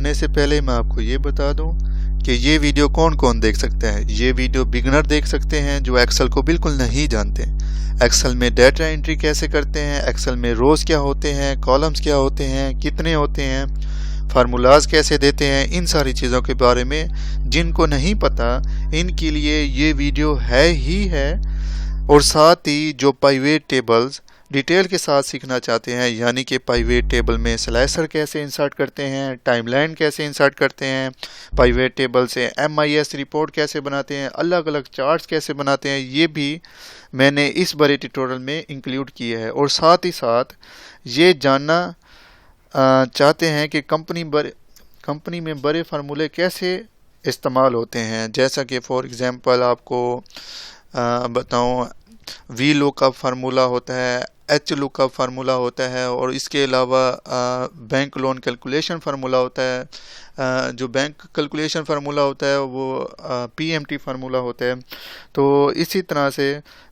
करने से पहले मैं आपको ये बता दूं कि ये वीडियो कौन कौन देख सकता है। ये वीडियो बिगनर देख सकते हैं जो एक्सेल को बिल्कुल नहीं जानते। एक्सेल में डाटा एंट्री कैसे करते हैं, एक्सेल में रोज़ क्या होते हैं, कॉलम्स क्या होते हैं, कितने होते हैं, फार्मूलाज कैसे देते हैं, इन सारी चीज़ों के बारे में जिनको नहीं पता इनके लिए ये वीडियो है ही है। और साथ ही जो पाइवेट टेबल्स डिटेल के साथ सीखना चाहते हैं, यानी कि पाइवेट टेबल में स्लाइसर कैसे इंसर्ट करते हैं, टाइमलाइन कैसे इंसर्ट करते हैं, पाइवेट टेबल से MIS रिपोर्ट कैसे बनाते हैं, अलग अलग चार्ट्स कैसे बनाते हैं, ये भी मैंने इस बड़े ट्यूटोरियल में इंक्लूड किए हैं। और साथ ही साथ ये जानना चाहते हैं कि कंपनी में बड़े फार्मूले कैसे इस्तेमाल होते हैं। जैसा कि फॉर एग्जांपल आपको बताऊं, वी लुकअप फार्मूला होता है, H लुकअप फार्मूला होता है, और इसके अलावा बैंक लोन कैलकुलेशन फार्मूला होता है। जो बैंक कैलकुलेशन फार्मूला होता है वो PMT फार्मूला होता है। तो इसी तरह से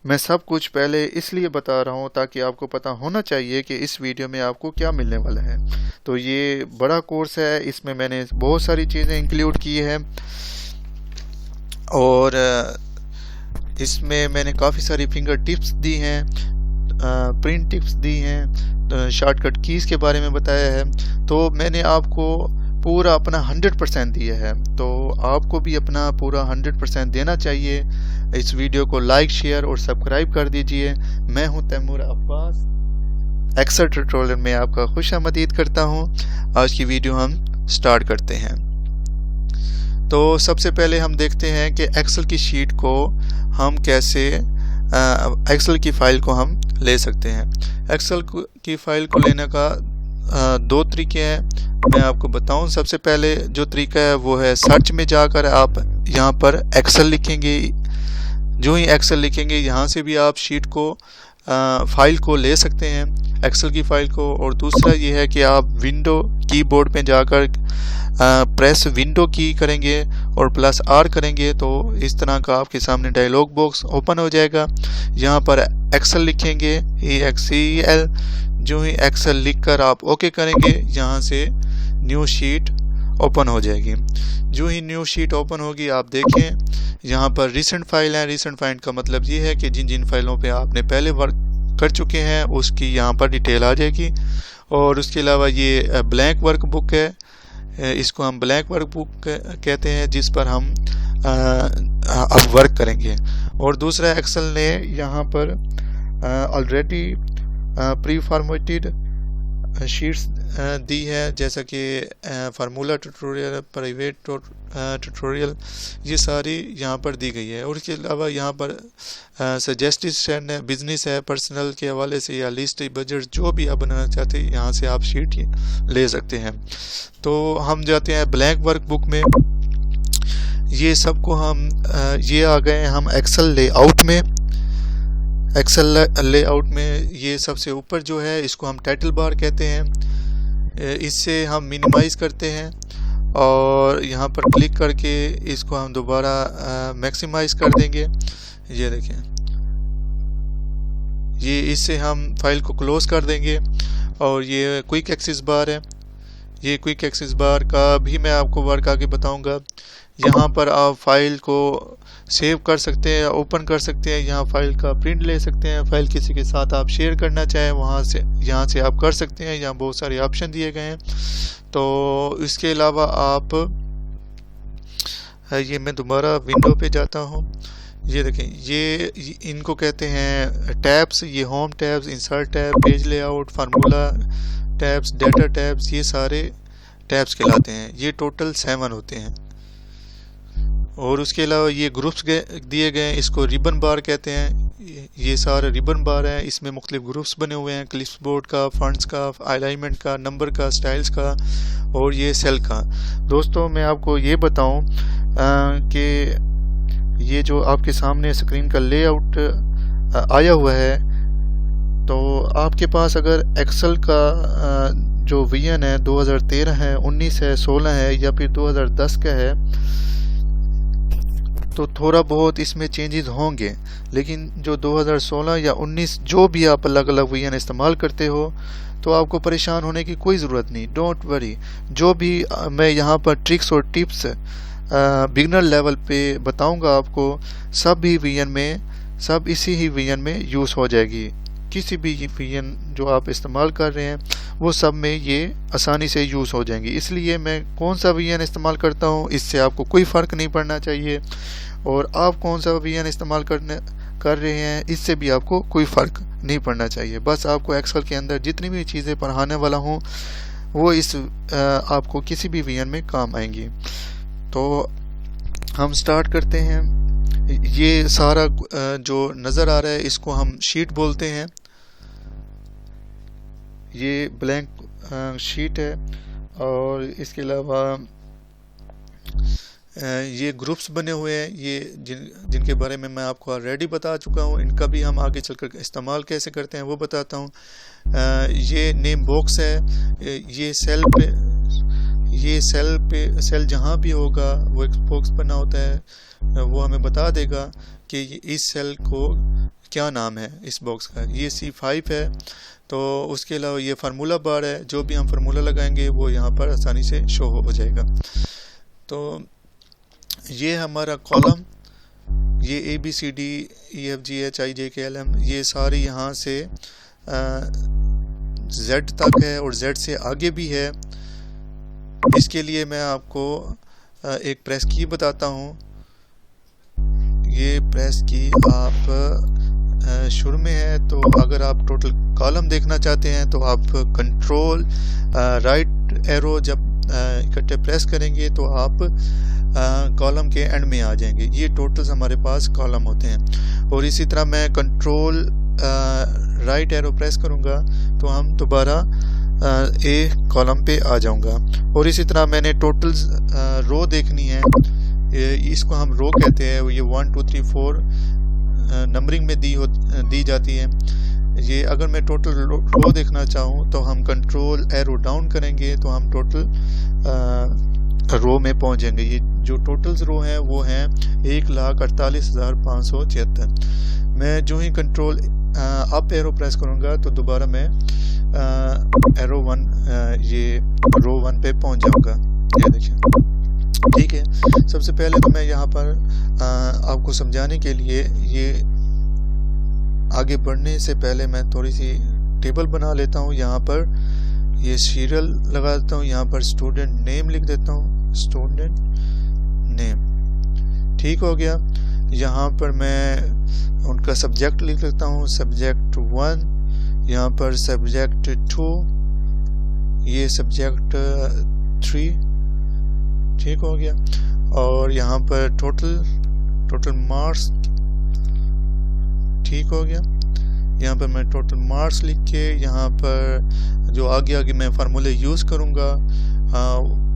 मैं सब कुछ पहले इसलिए बता रहा हूँ ताकि आपको पता होना चाहिए कि इस वीडियो में आपको क्या मिलने वाला है। तो ये बड़ा कोर्स है, इसमें मैंने बहुत सारी चीज़ें इंक्लूड की है और इसमें मैंने काफ़ी सारी फिंगर टिप्स दी हैं, प्रिंट टिप्स दी हैं, शॉर्टकट कीज़ के बारे में बताया है। तो मैंने आपको पूरा अपना 100% दिया है, तो आपको भी अपना पूरा 100% देना चाहिए। इस वीडियो को लाइक, शेयर और सब्सक्राइब कर दीजिए। मैं हूं तैमूर अब्बास, एक्सेल ट्यूटोरियल में आपका खुशामदीद करता हूं। आज की वीडियो हम स्टार्ट करते हैं। तो सबसे पहले हम देखते हैं कि एक्सेल की शीट को हम कैसे एक्सेल की फ़ाइल को हम ले सकते हैं। एक्सेल की फ़ाइल को लेने का दो तरीके हैं, मैं आपको बताऊं। सबसे पहले जो तरीका है वो है सर्च में जाकर आप यहाँ पर एक्सेल लिखेंगे। जो ही एक्सेल लिखेंगे यहाँ से भी आप शीट को फ़ाइल को ले सकते हैं, एक्सेल की फ़ाइल को। और दूसरा ये है कि आप विंडो कीबोर्ड पे जाकर प्रेस विंडो की करेंगे और +R करेंगे तो इस तरह का आपके सामने डायलॉग बॉक्स ओपन हो जाएगा। यहाँ पर एक्सेल लिखेंगे, EXCEL। जो ही एक्सेल लिखकर आप ओके करेंगे, यहाँ से न्यू शीट ओपन हो जाएगी। जो ही न्यू शीट ओपन होगी, आप देखें यहाँ पर रिसेंट फाइल है। रिसेंट फाइल का मतलब ये है कि जिन जिन फाइलों पे आपने पहले वर्क कर चुके हैं उसकी यहाँ पर डिटेल आ जाएगी। और उसके अलावा ये ब्लैंक वर्कबुक है, इसको हम ब्लैंक वर्कबुक कहते हैं, जिस पर हम अब वर्क करेंगे। और दूसरा, एक्सेल ने यहाँ पर ऑलरेडी प्री फॉर्मेटेड शीट्स दी है, जैसा कि फार्मूला ट्यूटोरियल, प्राइवेट ट्यूटोरियल, ये सारी यहाँ पर दी गई है। और इसके अलावा यहाँ पर सजेस्टेड है, बिजनेस है, पर्सनल के हवाले से, या लिस्ट, बजट, जो भी आप बनाना चाहते हैं यहाँ से आप शीट ले सकते हैं। तो हम जाते हैं ब्लैंक वर्कबुक में। ये सबको हम ये आ गए हम एक्सेल लेआउट में। एक्सेल लेआउट में ये सबसे ऊपर जो है इसको हम टाइटल बार कहते हैं। इससे हम मिनिमाइज करते हैं और यहाँ पर क्लिक करके इसको हम दोबारा मैक्सिमाइज कर देंगे। ये देखें, ये इससे हम फाइल को क्लोज कर देंगे। और ये क्विक एक्सेस बार है, ये क्विक एक्सेस बार का भी मैं आपको वर्क आगे बताऊंगा। यहाँ पर आप फाइल को सेव कर सकते हैं, ओपन कर सकते हैं, यहाँ फाइल का प्रिंट ले सकते हैं, फाइल किसी के साथ आप शेयर करना चाहें वहाँ से यहाँ से आप कर सकते हैं। यहाँ बहुत सारे ऑप्शन दिए गए हैं। तो इसके अलावा आप ये मैं दोबारा विंडो पे जाता हूँ। ये देखें, ये इनको कहते हैं टैब्स। ये home tabs, insert tab, page layout, formula tabs, data tabs, ये सारे टैब्स कहलाते हैं। ये टोटल 7 होते हैं। और उसके अलावा ये ग्रुप्स दिए गए हैं, इसको रिबन बार कहते हैं। ये सारे रिबन बार हैं, इसमें मुख्तलिफ ग्रुप्स बने हुए हैं, क्लिपबोर्ड का, फंड्स का, अलाइनमेंट का, नंबर का, स्टाइल्स का और ये सेल का। दोस्तों मैं आपको ये बताऊं कि ये जो आपके सामने स्क्रीन का लेआउट आया हुआ है, तो आपके पास अगर एक्सेल का जो वर्जन है 2013 है, 19 है, 16 है या फिर 2010 का है, तो थोड़ा बहुत इसमें चेंजेस होंगे। लेकिन जो 2016 या 19 जो भी आप अलग अलग वर्जन इस्तेमाल करते हो, तो आपको परेशान होने की कोई ज़रूरत नहीं, डोंट वरी। जो भी मैं यहाँ पर ट्रिक्स और टिप्स बिगनर लेवल पे बताऊंगा आपको, सब ही वीएन में, सब इसी ही वीएन में यूज़ हो जाएगी। किसी भी वीएन जो आप इस्तेमाल कर रहे हैं वो सब में ये आसानी से यूज़ हो जाएंगी। इसलिए मैं कौन सा वीएन इस्तेमाल करता हूँ इससे आपको कोई फ़र्क नहीं पड़ना चाहिए, और आप कौन सा वीएन इस्तेमाल कर रहे हैं इससे भी आपको कोई फ़र्क नहीं पड़ना चाहिए। बस आपको एक्सेल के अंदर जितनी भी चीज़ें पढ़ाने वाला हूँ वो इस आपको किसी भी वीएन में काम आएंगी। तो हम स्टार्ट करते हैं। ये सारा जो नज़र आ रहा है इसको हम शीट बोलते हैं। ये ब्लैंक शीट है, और इसके अलावा ये ग्रुप्स बने हुए हैं, ये जिनके बारे में मैं आपको ऑलरेडी बता चुका हूँ। इनका भी हम आगे चलकर इस्तेमाल कैसे करते हैं वो बताता हूँ। ये नेम बॉक्स है, ये सेल पे सेल जहाँ भी होगा वो एक बॉक्स बना होता है, वो हमें बता देगा कि इस सेल को क्या नाम है इस बॉक्स का। ये C5 है। तो उसके अलावा ये फार्मूला बार है, जो भी हम फार्मूला लगाएंगे वो यहाँ पर आसानी से शो हो जाएगा। तो ये हमारा कॉलम, ये ABCDEFGHIJKLM, ये सारी यहाँ से Z तक है और Z से आगे भी है। इसके लिए मैं आपको एक प्रेस की बताता हूँ। ये प्रेस की आप शुरू में है, तो अगर आप टोटल कॉलम देखना चाहते हैं तो आप कंट्रोल राइट एरो जब इकट्ठे प्रेस करेंगे तो आप कॉलम के एंड में आ जाएंगे। ये टोटल्स हमारे पास कॉलम होते हैं। और इसी तरह मैं कंट्रोल राइट एरो प्रेस करूंगा तो हम दोबारा एक कॉलम पे आ जाऊंगा। और इसी तरह मैंने टोटल्स रो देखनी है, इसको हम रो कहते हैं। ये 1 2 3 4 नंबरिंग में दी जाती है। ये अगर मैं टोटल रो देखना चाहूँ तो हम कंट्रोल एरो डाउन करेंगे तो हम टोटल रो में पहुँच जाएंगे। ये जो टोटल्स रो हैं वो हैं 1,48,576। मैं जो ही कंट्रोल अप एरो प्रेस करूँगा तो दोबारा मैं एरो 1 ये रो 1 पे पहुँच जाऊँगा। ये देखिए, ठीक है। सबसे पहले तो मैं यहाँ पर आपको समझाने के लिए, ये आगे बढ़ने से पहले मैं थोड़ी सी टेबल बना लेता हूँ। यहाँ पर ये सीरियल लगा देता हूँ, यहाँ पर स्टूडेंट नेम लिख देता हूँ, स्टूडेंट नेम, ठीक हो गया। यहाँ पर मैं उनका सब्जेक्ट लिख लेता हूँ, सब्जेक्ट 1, यहाँ पर सब्जेक्ट 2, ये सब्जेक्ट 3, ठीक हो गया। और यहाँ पर टोटल मार्क्स, ठीक हो गया। यहाँ पर मैं टोटल मार्क्स लिख के यहाँ पर जो आगे मैं फार्मूले यूज़ करूँगा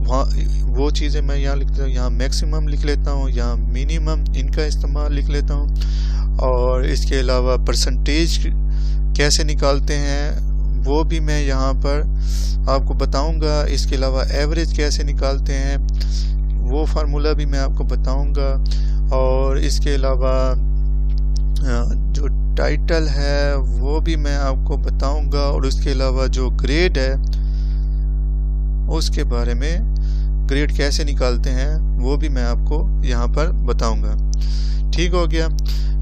वहाँ वो चीज़ें मैं यहाँ लिख लेता हूँ। यहाँ मैक्सिमम लिख लेता हूँ, यहाँ मिनिमम, इनका इस्तेमाल लिख लेता हूँ। और इसके अलावा परसेंटेज कैसे निकालते हैं वो भी मैं यहाँ पर आपको बताऊँगा। इसके अलावा एवरेज कैसे निकालते हैं वो फार्मूला भी मैं आपको बताऊँगा। और इसके अलावा जो टाइटल है वो भी मैं आपको बताऊंगा। और उसके अलावा जो ग्रेड है उसके बारे में, ग्रेड कैसे निकालते हैं वो भी मैं आपको यहाँ पर बताऊंगा, ठीक हो गया।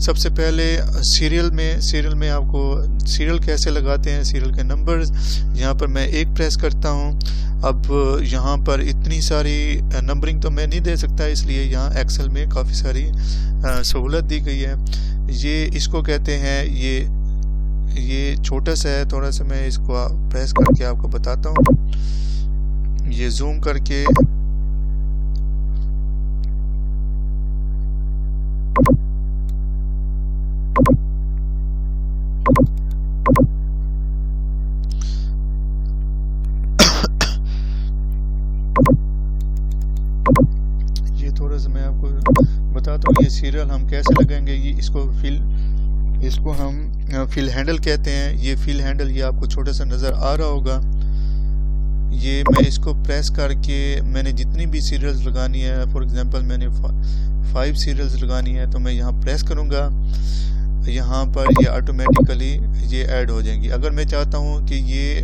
सबसे पहले सीरियल में आपको सीरियल कैसे लगाते हैं, सीरियल के नंबर्स, यहाँ पर मैं 1 प्रेस करता हूँ। अब यहाँ पर इतनी सारी नंबरिंग तो मैं नहीं दे सकता, इसलिए यहाँ एक्सेल में काफ़ी सारी सहूलत दी गई है। ये इसको कहते हैं, ये छोटा सा है, थोड़ा सा मैं इसको प्रेस करके आपको बताता हूँ। ये जूम करके ये थोड़ा सा मैं आपको बताता हूँ। ये सीरियल हम कैसे लगाएंगे, ये इसको हम फिल हैंडल कहते हैं। ये फिल हैंडल ये आपको छोटा सा नज़र आ रहा होगा। ये मैं इसको प्रेस करके मैंने जितनी भी सीरियल्स लगानी है, फॉर एग्जांपल मैंने 5 सीरियल्स लगानी है, तो मैं यहाँ प्रेस करूँगा, यहाँ पर ये ऑटोमेटिकली ये ऐड हो जाएंगी। अगर मैं चाहता हूँ कि ये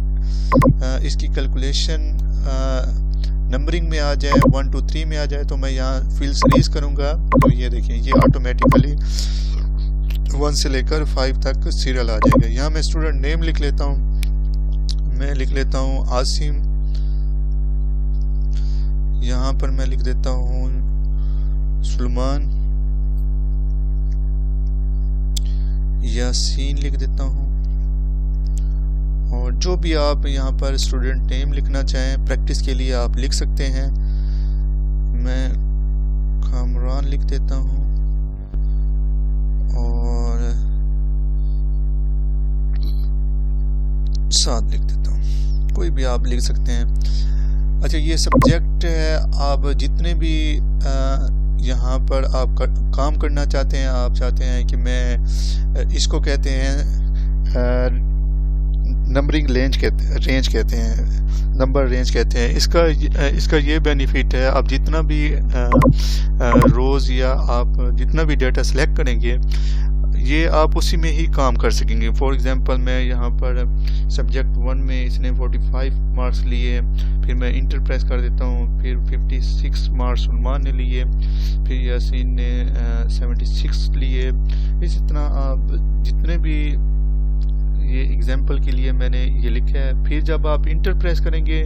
इसकी कैलकुलेशन नंबरिंग में आ जाए, 1 2 3 में आ जाए, तो मैं यहाँ फील्ड्स रीज करूँगा तो ये देखिए ये ऑटोमेटिकली 1 से लेकर 5 तक सीरियल आ जाएगा। यहाँ मैं स्टूडेंट नेम लिख लेता हूँ, मैं लिख लेता हूँ आसिम, यहाँ पर मैं लिख देता हूँ सुलेमान, यासीन लिख देता हूँ, और जो भी आप यहाँ पर स्टूडेंट नेम लिखना चाहें प्रैक्टिस के लिए आप लिख सकते हैं। मैं कामरान लिख देता हूँ और साथ लिख देता हूँ, कोई भी आप लिख सकते हैं। अच्छा, ये सब्जेक्ट है, आप जितने भी यहाँ पर आप काम करना चाहते हैं, आप चाहते हैं कि मैं इसको कहते हैं नंबरिंग रेंज कहते हैं, नंबर रेंज कहते हैं। इसका ये बेनिफिट है, आप जितना भी रोज़ या आप जितना भी डेटा सेलेक्ट करेंगे ये आप उसी में ही काम कर सकेंगे। फॉर एग्जांपल मैं यहाँ पर सब्जेक्ट 1 में इसने 45 मार्क्स लिए, फिर मैं इंटर प्रेस कर देता हूँ, फिर 56 मार्क्स सुलेमान ने लिए, फिर यासीन ने 76 लिए। इसी तरह आप जितने भी, ये एग्जाम्पल के लिए मैंने ये लिखा है। फिर जब आप इंटर प्रेस करेंगे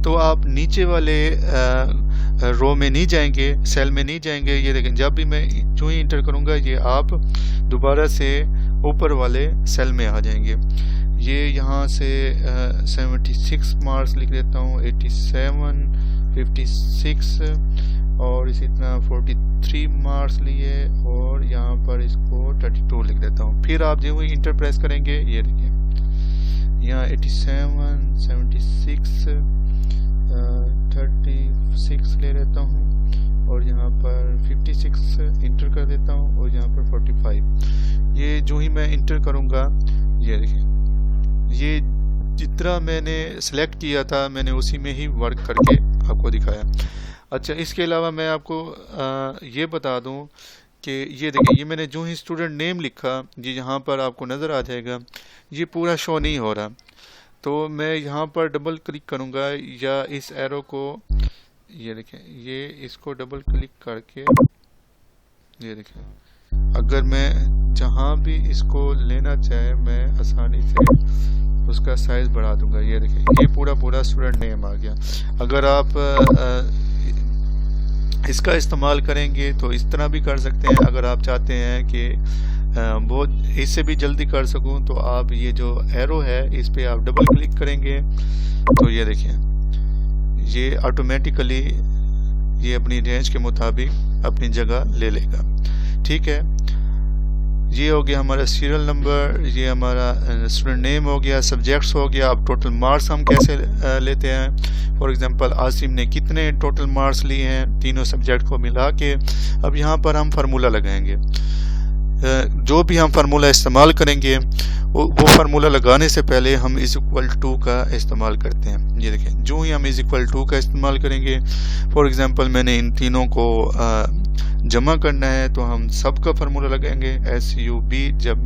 तो आप नीचे वाले रो में नहीं जाएंगे, सेल में नहीं जाएंगे। ये देखें, जब भी मैं जो ही इंटर करूंगा ये आप दोबारा से ऊपर वाले सेल में आ जाएंगे। ये यहाँ से 76 मार्क्स लिख देता हूँ, 87, 56 और इसी तरह 43 मार्क्स लिए, और यहाँ पर इसको 32 लिख देता हूँ। फिर आप जो ही इंटर प्रेस करेंगे ये देखिए यहाँ 87, 76, 36 ले लेता हूँ, और यहाँ पर 56 इंटर कर देता हूँ, और यहाँ पर 45। ये जो ही मैं इंटर करूँगा ये देखिए ये जितना मैंने सेलेक्ट किया था मैंने उसी में ही वर्क करके आपको दिखाया। अच्छा, इसके अलावा मैं आपको ये बता दूं कि ये देखिए ये मैंने जो ही स्टूडेंट नेम लिखा ये यहाँ पर आपको नज़र आ जाएगा, ये पूरा शो नहीं हो रहा। तो मैं यहाँ पर डबल क्लिक करूँगा या इस एरो को, ये देखें ये इसको डबल क्लिक करके ये देखें, अगर मैं जहाँ भी इसको लेना चाहे मैं आसानी से उसका साइज बढ़ा दूंगा। ये देखें ये पूरा स्टूडेंट नेम आ गया। अगर आप इसका इस्तेमाल करेंगे तो इस तरह भी कर सकते हैं। अगर आप चाहते हैं कि बहुत इससे भी जल्दी कर सकूं तो आप ये जो एरो है इस पे आप डबल क्लिक करेंगे तो ये देखिए ये ऑटोमेटिकली ये अपनी रेंज के मुताबिक अपनी जगह ले लेगा। ठीक है, ये हो गया हमारा सीरियल नंबर, ये हमारा स्टूडेंट नेम हो गया, सब्जेक्ट्स हो गया। अब टोटल मार्क्स हम कैसे लेते हैं। फॉर एग्जांपल आसिम ने कितने टोटल मार्क्स लिए हैं तीनों सब्जेक्ट को मिला के। अब यहाँ पर हम फार्मूला लगाएंगे, जो भी हम फार्मूला इस्तेमाल करेंगे वो फार्मूला लगाने से पहले हम इज इक्वल टू का इस्तेमाल करते हैं। ये देखें जो ही हम इज इक्वल टू का इस्तेमाल करेंगे, फॉर एग्जांपल मैंने इन तीनों को जमा करना है तो हम सब का फार्मूला लगाएंगे SUB। जब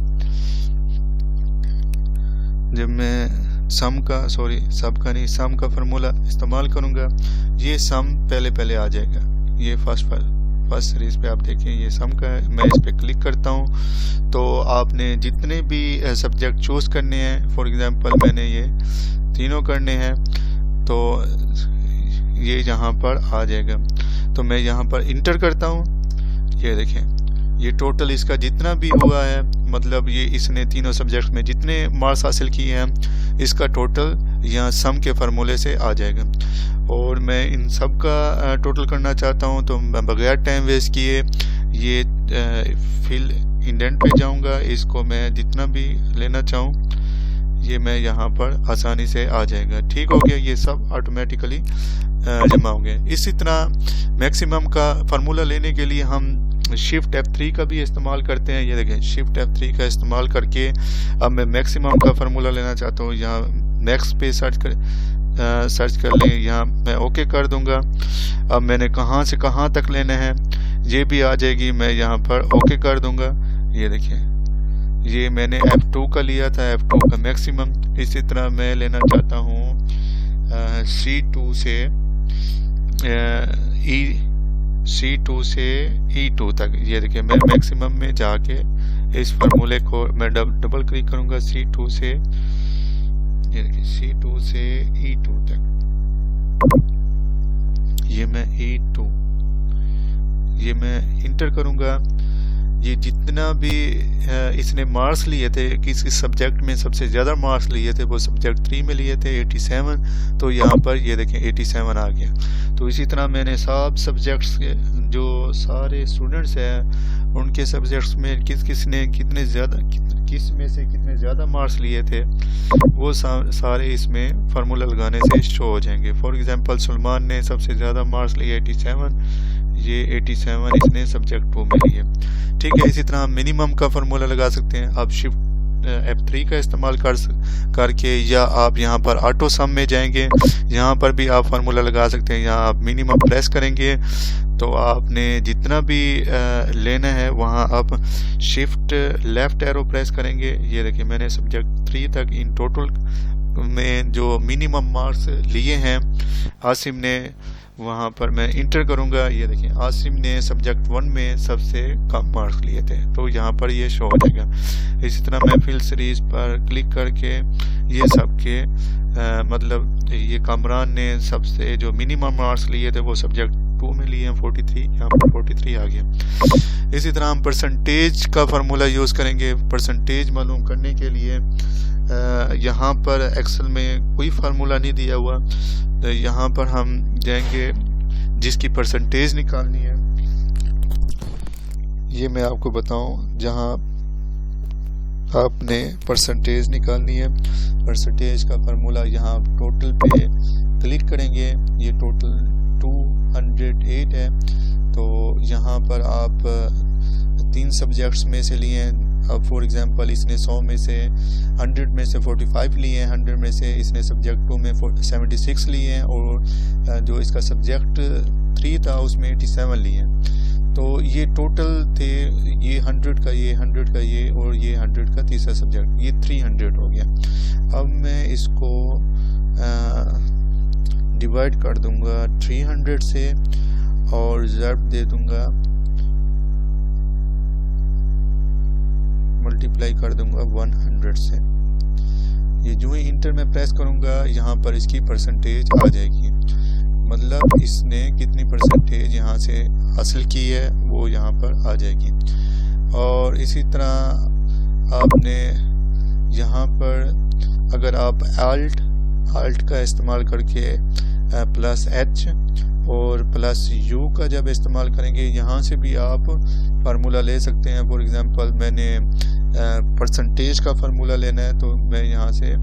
मैं सम का नहीं सम का फार्मूला इस्तेमाल करूंगा ये सम पहले आ जाएगा। ये फर्स्ट सीरीज पे आप देखें ये सम का है। मैं इस पे क्लिक करता हूँ तो आपने जितने भी सब्जेक्ट चूज करने हैं, फॉर एग्जांपल मैंने ये तीनों करने हैं तो ये यहाँ पर आ जाएगा। तो मैं यहाँ पर इंटर करता हूँ, ये देखें ये टोटल इसका जितना भी हुआ है, मतलब ये इसने तीनों सब्जेक्ट्स में जितने मार्क्स हासिल किए हैं इसका टोटल यहाँ सम के फार्मूले से आ जाएगा। और मैं इन सब का टोटल करना चाहता हूँ तो मैं बगैर टाइम वेस्ट किए ये फिल इंडेंट पे जाऊँगा, इसको मैं जितना भी लेना चाहूँ ये मैं यहाँ पर आसानी से आ जाएगा। ठीक हो गया, ये सब ऑटोमेटिकली जमा होंगे। इसी तरह मैक्सिमम का फार्मूला लेने के लिए हम शिफ्ट F3 का भी इस्तेमाल करते हैं। ये देखें शिफ्ट F3 का इस्तेमाल करके अब मैं मैक्सिमम का फार्मूला लेना चाहता हूँ, यहाँ मैक्स पे सर्च कर लें, यहाँ मैं ओके कर दूंगा। अब मैंने कहाँ से कहाँ तक लेना है ये भी आ जाएगी, मैं यहाँ पर ओके कर दूंगा। ये देखिए ये मैंने F2 का लिया था, F2 का मैक्सिमम। इसी तरह मैं लेना चाहता हूँ C2 से C2 से E2 तक। ये देखिए मैं मैक्सिमम में जाके इस फार्मूले को मैं डबल क्लिक करूँगा C2 से, ये देखिए C2 से E2 तक। ये मैं E2 ये मैं इंटर करूँगा। ये जितना भी इसने मार्क्स लिए थे, किस सब्जेक्ट में सबसे ज़्यादा मार्क्स लिए थे, वो सब्जेक्ट 3 में लिए थे 87। तो यहाँ पर ये देखें 87 आ गया। तो इसी तरह मैंने सब सब्जेक्ट्स के जो सारे स्टूडेंट्स हैं उनके सब्जेक्ट्स में किस में से कितने ज़्यादा मार्क्स लिए थे वो सारे इसमें फार्मूला लगाने से शो हो जाएंगे। फॉर एग्जांपल सलमान ने सबसे ज़्यादा मार्क्स लिए 87, ये 87 इसने सब्जेक्ट 2 में लिए। ठीक है, इसी तरह हम मिनिमम का फार्मूला लगा सकते हैं। आप शिफ्ट F3 का इस्तेमाल करके या आप यहाँ पर ऑटो सम में जाएंगे, यहाँ पर भी आप फार्मूला लगा सकते हैं। यहाँ आप मिनिमम प्रेस करेंगे तो आपने जितना भी लेना है वहाँ आप शिफ्ट लेफ्ट एरो प्रेस करेंगे। ये देखिए मैंने सब्जेक्ट 3 तक इन टोटल में जो मिनिमम मार्क्स लिए हैं आसिम ने, वहाँ पर मैं इंटर करूँगा। ये देखिए आसिम ने सब्जेक्ट 1 में सबसे कम मार्क्स लिए थे, तो यहाँ पर ये शो हो जाएगा। इसी तरह मैं फिल सीरीज पर क्लिक करके ये सबके मतलब ये कामरान ने सबसे जो मिनिमम मार्क्स लिए थे वो सब्जेक्ट 2 में लिए हैं 43, यहाँ पर 43 आ गया। इसी तरह हम परसेंटेज का फार्मूला यूज़ करेंगे। परसेंटेज मालूम करने के लिए यहाँ पर एक्सेल में कोई फार्मूला नहीं दिया हुआ, तो यहाँ पर हम जाएंगे जिसकी परसेंटेज निकालनी है। ये मैं आपको बताऊं, जहाँ आपने परसेंटेज निकालनी है, परसेंटेज का फार्मूला यहाँ टोटल पे क्लिक करेंगे। ये टोटल 208 है, तो यहाँ पर आप 3 सब्जेक्ट्स में से लिए हैं। अब फॉर एग्जांपल इसने 100 में से 100 में से 45 लिए हैं, 100 में से इसने सब्जेक्ट 2 में 76 लिए हैं, और जो इसका सब्जेक्ट 3 था उसमें 87 लिए हैं। तो ये टोटल थे, ये 100 का ये, 100 का ये, और ये 100 का तीसरा सब्जेक्ट, ये 300 हो गया। अब मैं इसको डिवाइड कर दूंगा 300 से और ज़रब दे दूंगा, मल्टीप्लाई कर दूंगा 100 से। ये जो ही इंटर में प्रेस करूंगा यहाँ पर इसकी परसेंटेज आ जाएगी, मतलब इसने कितनी परसेंटेज यहाँ से हासिल की है वो यहाँ पर आ जाएगी। और इसी तरह आपने यहाँ पर अगर आप आल्ट का इस्तेमाल करके +H और +U का जब इस्तेमाल करेंगे, यहाँ से भी आप फार्मूला ले सकते हैं। फॉर एग्जांपल मैंने परसेंटेज का फार्मूला लेना है, तो मैं यहाँ से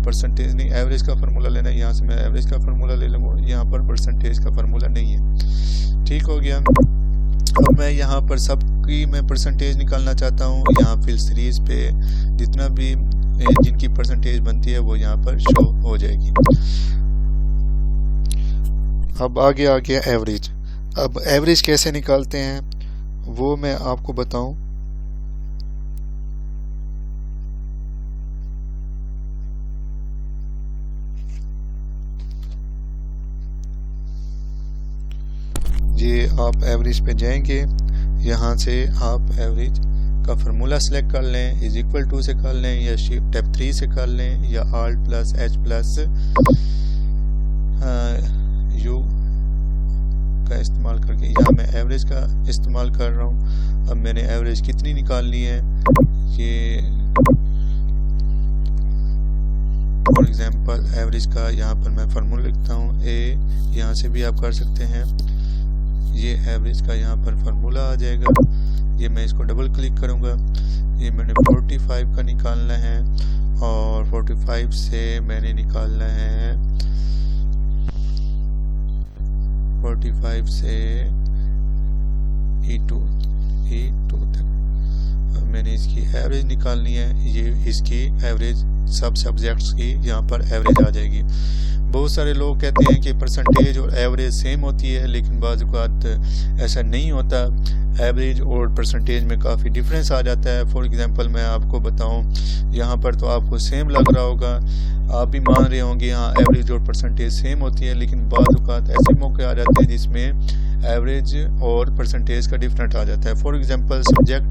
परसेंटेज नहीं, एवरेज का फार्मूला लेना है, यहाँ से मैं एवरेज का फार्मूला ले लूँगा। यहाँ पर परसेंटेज का फार्मूला नहीं है। ठीक हो गया। अब मैं यहाँ पर सबकी मैं परसेंटेज निकालना चाहता हूँ। यहाँ फिल सीरीज पे जितना भी जिनकी परसेंटेज बनती है वो यहाँ पर शो हो जाएगी। अब आगे आ गया एवरेज। अब एवरेज कैसे निकालते हैं वो मैं आपको बताऊं। ये आप एवरेज पे जाएंगे, यहाँ से आप एवरेज का फार्मूला सेलेक्ट कर लें, =2 से कर लें, या शिफ्ट F3 से कर लें, या Alt+H+U का इस्तेमाल करके। यहाँ मैं एवरेज का इस्तेमाल कर रहा हूँ। अब मैंने एवरेज कितनी निकालनी है, ये फॉर एग्जांपल एवरेज का यहाँ पर मैं फार्मूला लिखता हूँ A, यहाँ से भी आप कर सकते हैं। ये एवरेज का यहाँ पर फार्मूला आ जाएगा। ये मैं इसको डबल क्लिक करूँगा। ये मैंने 45 का निकालना है, और 45 से मैंने निकालना है 45 से E2 तक। मैंने इसकी एवरेज निकालनी है, ये इसकी एवरेज सब सब्जेक्ट्स की यहाँ पर एवरेज आ जाएगी। बहुत सारे लोग कहते हैं कि परसेंटेज और एवरेज सेम होती है, लेकिन बाज़ औक़ात ऐसा नहीं होता। एवरेज और परसेंटेज में काफ़ी डिफरेंस आ जाता है। फॉर एग्जांपल मैं आपको बताऊं, यहाँ पर तो आपको सेम लग रहा होगा, आप भी मान रहे होंगे हाँ एवरेज और परसेंटेज सेम होती है, लेकिन बाज़ औक़ात ऐसे मौके आ जाते हैं जिसमें एवरेज और परसेंटेज का डिफरेंट आ जाता है। फॉर एग्जांपल सब्जेक्ट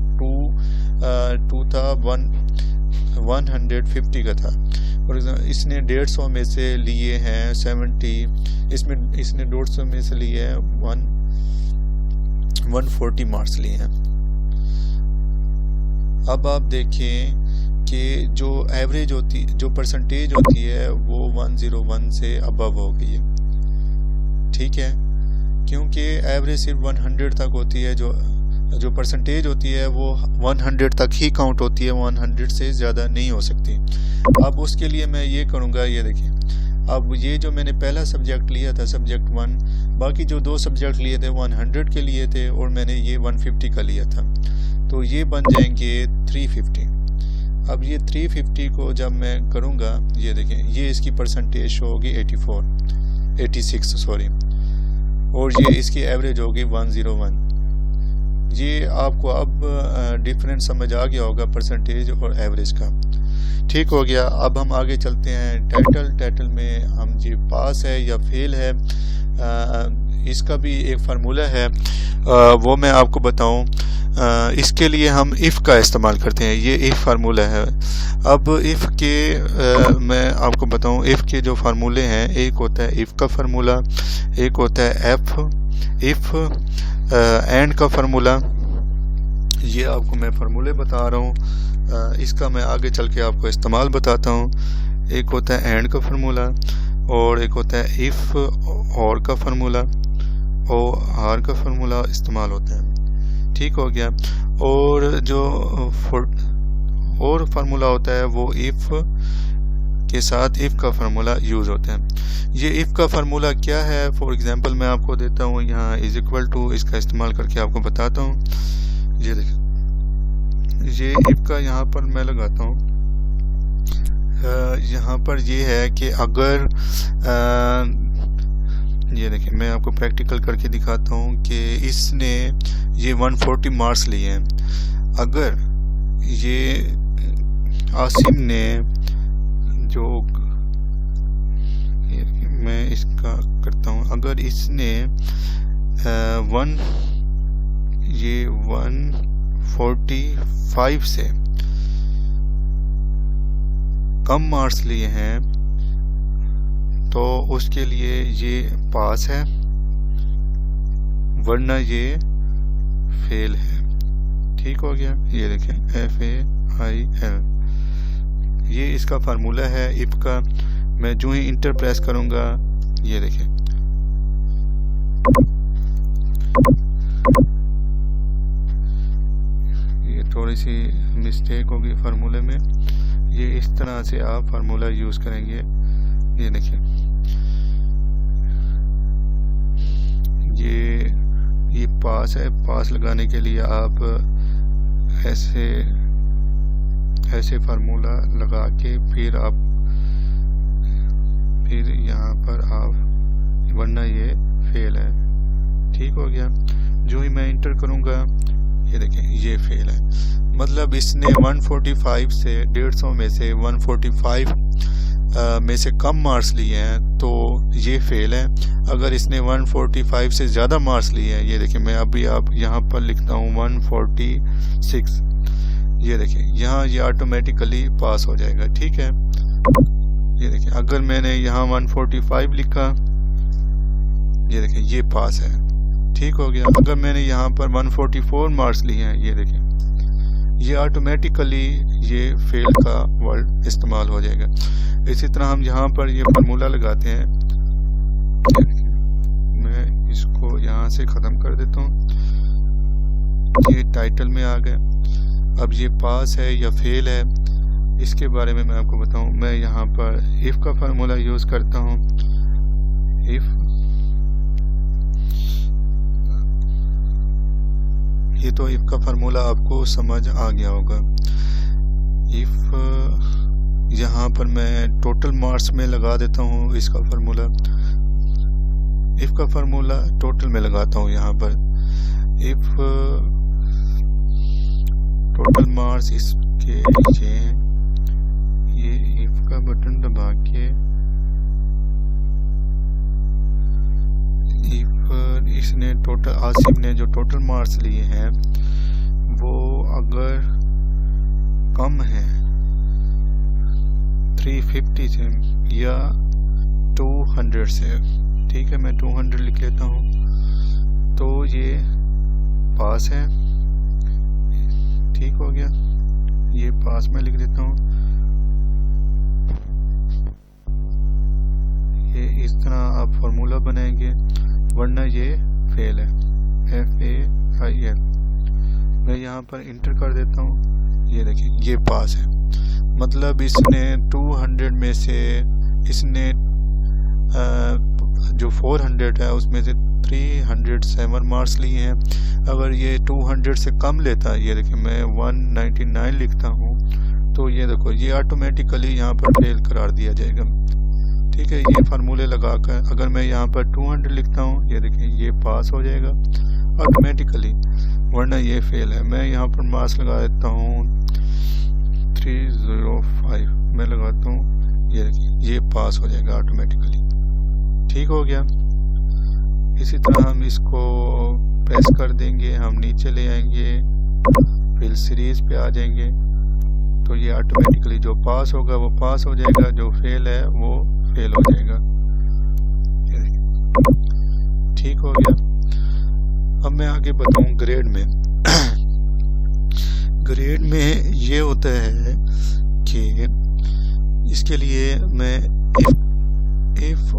2 था 150 का था, और इसने 150 में से लिए हैं 70, इसमें इसने 150 में से लिए हैं 140 मार्क्स लिए हैं। अब आप देखें कि जो एवरेज होती, जो परसेंटेज होती है वो 101 से अबव हो गई है, ठीक है, क्योंकि एवरेज सिर्फ 100 तक होती है, जो परसेंटेज होती है वो 100 तक ही काउंट होती है, 100 से ज़्यादा नहीं हो सकती। अब उसके लिए मैं ये करूँगा, ये देखिए, अब ये जो मैंने पहला सब्जेक्ट लिया था सब्जेक्ट 1, बाकी जो 2 सब्जेक्ट लिए थे 100 के लिए थे और मैंने ये 150 का लिया था, तो ये बन जाएंगे 350। अब ये 350 को जब मैं करूँगा, ये देखें, ये इसकी परसेंटेज होगी 86 सॉरी, और ये इसकी एवरेज होगी 101। ये आपको अब डिफरेंस समझ आ गया होगा परसेंटेज और एवरेज का, ठीक हो गया। अब हम आगे चलते हैं टाइटल में हम ये पास है या फेल है, इसका भी एक फार्मूला है, वो मैं आपको बताऊं। इसके लिए हम इफ़ का इस्तेमाल करते हैं, ये इफ़ फार्मूला है। अब इफ़ के मैं आपको बताऊं, इफ़ के जो फार्मूले हैं, एक होता है इफ़ का फार्मूला, एक होता है इफ़ एंड का फार्मूला। ये आपको मैं फार्मूले बता रहा हूँ, इसका मैं आगे चल के आपको इस्तेमाल बताता हूँ। एक होता है एंड का फार्मूला और एक होता है इफ़ और का फार्मूला, और आर का फार्मूला इस्तेमाल होता है, ठीक हो गया। और जो और फार्मूला होता है वो इफ़ के साथ इफ़ का फार्मूला यूज़ होता है। ये इफ़ का फार्मूला क्या है, फॉर एग्जांपल मैं आपको देता हूँ, यहाँ इज इक्वल टू, इसका इस्तेमाल करके आपको बताता हूँ। ये देखिए, ये इफ़ का यहाँ पर मैं लगाता हूँ, यहाँ पर ये है कि अगर ये देखिए, मैं आपको प्रैक्टिकल करके दिखाता हूँ कि इसने ये 140 मार्क्स लिए हैं। अगर ये आसिम ने जो, मैं इसका करता हूँ, अगर इसने 145 से कम मार्क्स लिए हैं तो उसके लिए ये पास है, वरना ये फेल है, ठीक हो गया। ये देखें FAIL, ये इसका फार्मूला है इफ़ का। मैं जो ही इंटर प्रेस करूँगा, ये देखें, ये थोड़ी सी मिस्टेक होगी फार्मूले में, ये इस तरह से आप फार्मूला यूज़ करेंगे। ये देखिए, ये पास है, पास लगाने के लिए आप ऐसे फार्मूला लगा के फिर यहाँ पर आप, वरना ये फेल है, ठीक हो गया। जो ही मैं इंटर करूँगा, ये देखें, ये फेल है, मतलब इसने 145 से 150 में से 145 में से कम मार्क्स लिए हैं तो ये फेल है। अगर इसने 145 से ज़्यादा मार्क्स लिए हैं, ये देखिए, मैं अभी आप यहाँ पर लिखता हूँ 146, ये देखिए, यहाँ ये ऑटोमेटिकली पास हो जाएगा, ठीक है। ये देखिए, अगर मैंने यहाँ 145 लिखा, ये देखिए, ये पास है, ठीक हो गया। अगर मैंने यहाँ पर 144 मार्क्स लिए हैं, ये देखिए, ये ऑटोमेटिकली ये फेल का वर्ड इस्तेमाल हो जाएगा। इसी तरह हम यहाँ पर ये फार्मूला लगाते हैं, मैं इसको यहाँ से ख़त्म कर देता हूँ, ये टाइटल में आ गया। अब ये पास है या फेल है, इसके बारे में मैं आपको बताऊँ। मैं यहाँ पर इफ़ का फार्मूला यूज़ करता हूँ, इफ़, ये तो इफ का फार्मूला आपको समझ आ गया होगा। इफ यहाँ पर मैं टोटल मार्क्स में लगा देता हूँ इसका फार्मूला, इफ का फार्मूला टोटल में लगाता हूँ यहाँ पर। इफ टोटल मार्क्स इसके ये इफ का बटन दबा के इफ इसने टोटल आसिफ ने जो टोटल मार्क्स लिए हैं वो अगर कम है 350 से या 200 से, ठीक है मैं 200 लिख लेता हूँ, तो ये पास है। ठीक हो गया, ये पास में लिख देता हूँ। ये इस तरह आप फार्मूला बनाएंगे, वरना ये फेल है, FAIL। मैं यहाँ पर इंटर कर देता हूँ, ये देखिए ये पास है। मतलब इसने 200 में से इसने जो 400 है उसमें से 307 मार्क्स लिए हैं। अगर ये 200 से कम लेता, ये देखिए मैं 199 लिखता हूँ, तो ये देखो ये ऑटोमेटिकली यहाँ पर फेल करार दिया जाएगा। ठीक है, ये फार्मूले लगाकर अगर मैं यहाँ पर 200 लिखता हूँ, ये देखिए ये पास हो जाएगा ऑटोमेटिकली, वरना ये फेल है। मैं यहाँ पर मार्क्स लगा देता हूँ 305 मैं लगाता हूँ, ये देखिए ये पास हो जाएगा ऑटोमेटिकली। ठीक हो गया। इसी तरह हम इसको प्रेस कर देंगे, हम नीचे ले आएंगे, फिल सीरीज पे आ जाएंगे, तो ये ऑटोमेटिकली जो पास होगा वो पास हो जाएगा, जो फेल है वो फेल हो जाएगा। ठीक हो गया। अब मैं आगे बताऊं ग्रेड में। ग्रेड में ये होता है कि इसके लिए मैं इफ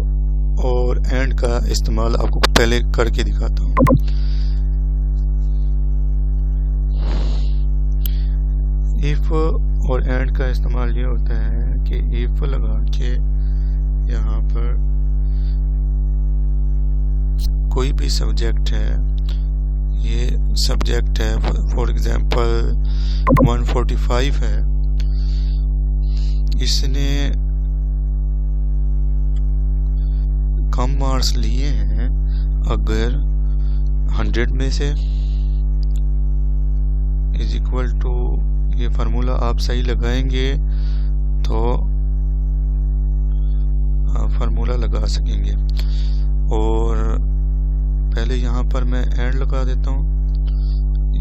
और एंड का इस्तेमाल आपको पहले करके दिखाता हूँ। इफ और एंड का इस्तेमाल ये होता है कि इफ लगा के यहाँ पर कोई भी सब्जेक्ट है, ये सब्जेक्ट है फॉर एग्जांपल 145 है, इसने कम मार्क्स लिए हैं अगर 100 में से इज इक्वल टू, ये फार्मूला आप सही लगाएंगे तो आप फार्मूला लगा सकेंगे। और पहले यहाँ पर मैं एंड लगा देता हूँ,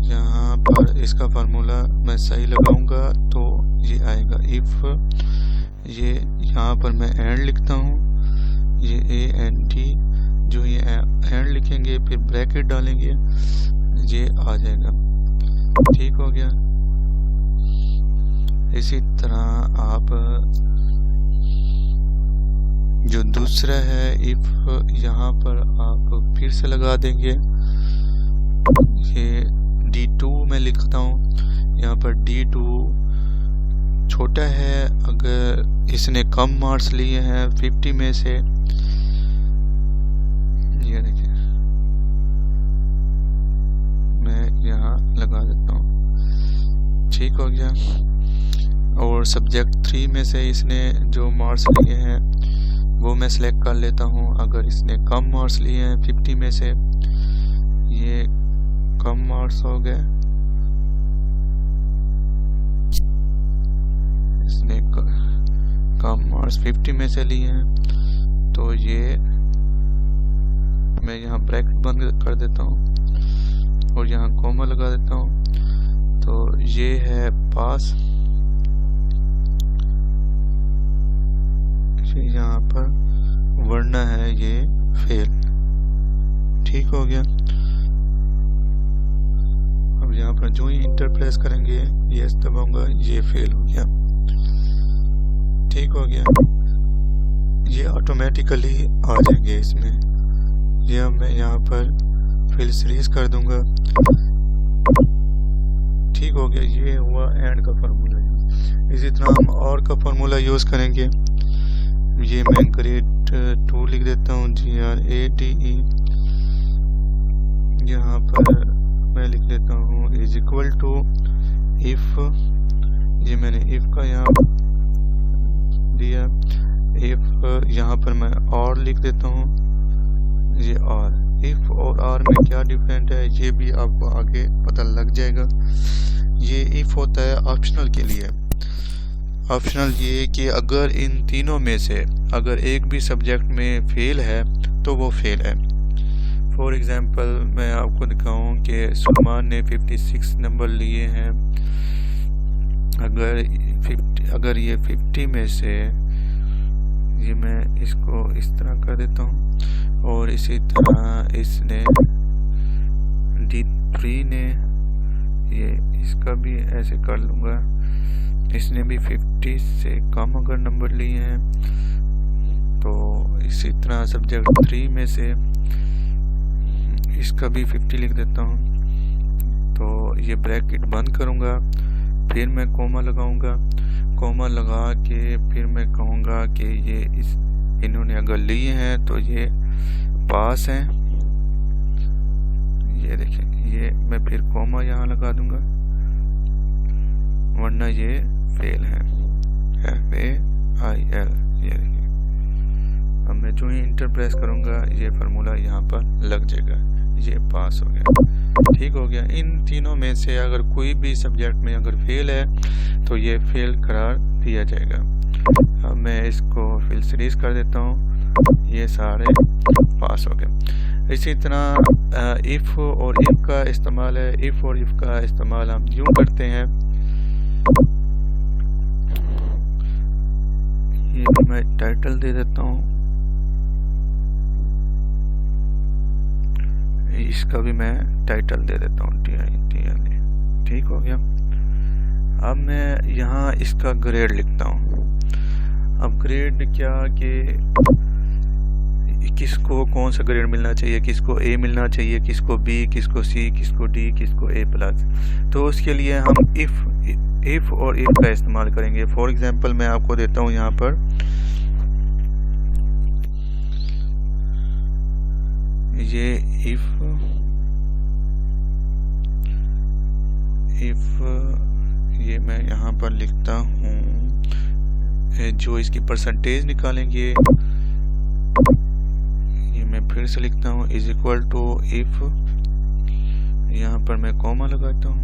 यहाँ पर इसका फार्मूला मैं सही लगाऊंगा तो ये आएगा इफ, ये यहाँ पर मैं एंड लिखता हूँ, ये AND, जो ये एंड लिखेंगे फिर ब्रैकेट डालेंगे, ये आ जाएगा। ठीक हो गया। इसी तरह आप जो दूसरा है इफ, यहाँ पर आप फिर से लगा देंगे, ये D2 में लिखता हूँ, यहाँ पर D2 छोटा है अगर इसने कम मार्क्स लिए हैं 50 में से, ये देखिए मैं यहाँ लगा देता हूँ। ठीक हो गया। और सब्जेक्ट 3 में से इसने जो मार्क्स लिए हैं वो मैं सिलेक्ट कर लेता हूँ। अगर इसने कम मार्क्स लिए हैं 50 में से, ये कम मार्क्स हो गए, इसने कम मार्क्स 50 में से लिए हैं, तो ये मैं यहाँ ब्रैकेट बंद कर देता हूँ और यहाँ कॉमा लगा देता हूँ, तो ये है पास, यहाँ पर वरना है ये फेल। ठीक हो गया। अब यहाँ पर जो ही इंटर प्रेस करेंगे, यस दबाऊंगा, ये फेल हो गया। ठीक हो गया। ये ऑटोमेटिकली आ जाएंगे इसमें। ये अब मैं यहाँ पर फिल सीरीज कर दूंगा। ठीक हो गया। ये हुआ एंड का फार्मूला। इसी तरह हम और का फार्मूला यूज करेंगे। ये मैं ग्रेड 2 लिख देता हूँ, GRADE। यहाँ पर मैं लिख लेता हूँ इज इक्वल टू इफ, ये मैंने इफ का यहाँ दिया, इफ यहाँ पर मैं और लिख देता हूँ, ये और। इफ और आर में क्या डिफरेंट है ये भी आपको आगे पता लग जाएगा। ये इफ होता है ऑप्शनल के लिए। ऑप्शनल ये कि अगर इन तीनों में से अगर एक भी सब्जेक्ट में फेल है तो वो फेल है। फॉर एग्जांपल मैं आपको दिखाऊं कि सुलेमान ने 56 नंबर लिए हैं। अगर ये 50 में से, ये मैं इसको इस तरह कर देता हूँ, और इसी तरह इसने D3 ने, ये इसका भी ऐसे कर लूँगा, इसने भी 50 से कम अगर नंबर लिए हैं तो इसी तरह सब्जेक्ट 3 में से इसका भी 50 लिख देता हूँ। तो ये ब्रैकेट बंद करूँगा, फिर मैं कोमा लगाऊंगा, कोमा लगा के फिर मैं कहूँगा कि ये इन्होंने अगर लिए हैं तो ये पास हैं। ये देखें, ये मैं फिर कोमा यहाँ लगा दूंगा, वरना ये फेल है, FAIL। ये देखिए, अब मैं जो ही इंटर प्रेस करूँगा ये फार्मूला यहाँ पर लग जाएगा, ये पास हो गया। ठीक हो गया। इन तीनों में से अगर कोई भी सब्जेक्ट में अगर फेल है तो ये फेल करार दिया जाएगा। अब मैं इसको फिल सीरीज कर देता हूँ, ये सारे पास हो गए। इसी तरह इफ़ और इफ़ का इस्तेमाल है। इफ़ और इफ़ का इस्तेमाल हम यूँ करते हैं, ये मैं टाइटल दे देता हूँ, इसका भी मैं टाइटल दे देता हूँ TITLE। ठीक हो गया। अब मैं यहाँ इसका ग्रेड लिखता हूँ। अब ग्रेड क्या कि किसको कौन सा ग्रेड मिलना चाहिए, किसको A मिलना चाहिए, किसको B, किसको C, किसको D, किसको A+। तो उसके लिए हम इफ़ और इफ़ का इस्तेमाल करेंगे। फॉर एग्जांपल मैं आपको देता हूँ यहाँ पर, ये इफ़ ये मैं यहाँ पर लिखता हूँ, जो इसकी परसेंटेज निकालेंगे, ये मैं फिर से लिखता हूँ इज इक्वल टू इफ़, यहाँ पर मैं कॉमा लगाता हूँ,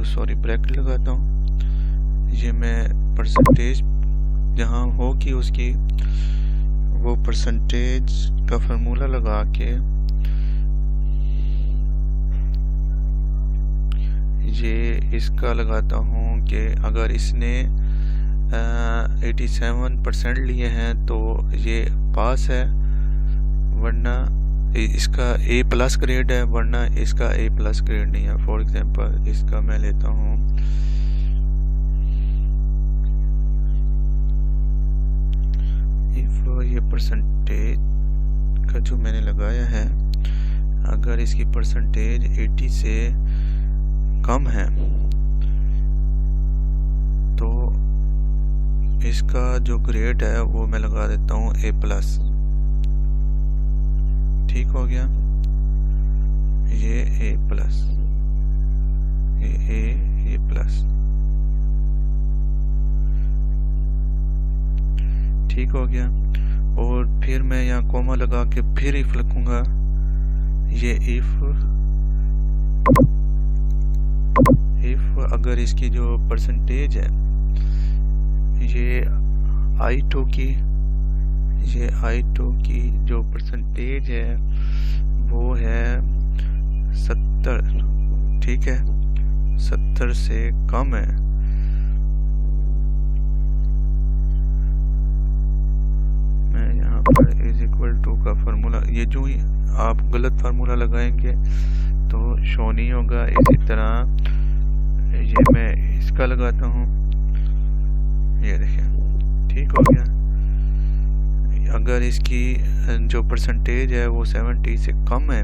सॉरी ब्रैकेट लगाता हूँ। ये मैं परसेंटेज जहाँ होगी उसकी वो परसेंटेज का फार्मूला लगा के ये इसका लगाता हूँ कि अगर इसने 87% लिए हैं तो ये पास है, वरना इसका A+ ग्रेड है, वरना इसका A+ ग्रेड नहीं है। फॉर एग्जांपल इसका मैं लेता हूँ, ये परसेंटेज का जो मैंने लगाया है, अगर इसकी परसेंटेज 80 से कम है तो इसका जो ग्रेड है वो मैं लगा देता हूँ A+। ठीक हो गया, ये A+, ये A+। ठीक हो गया। और फिर मैं यहाँ कोमा लगा के फिर इफ लिखूंगा, ये इफ अगर इसकी जो परसेंटेज है ये I2 की, ये I2 की जो परसेंटेज है वो है 70, ठीक है, 70 से कम है, मैं यहाँ पर इज इक्वल टू का फार्मूला, ये जो ही आप गलत फार्मूला लगाएंगे तो शो नहीं होगा। इसी तरह ये मैं इसका लगाता हूँ, ये देखिए ठीक हो गया। अगर इसकी जो परसेंटेज है वो 70 से कम है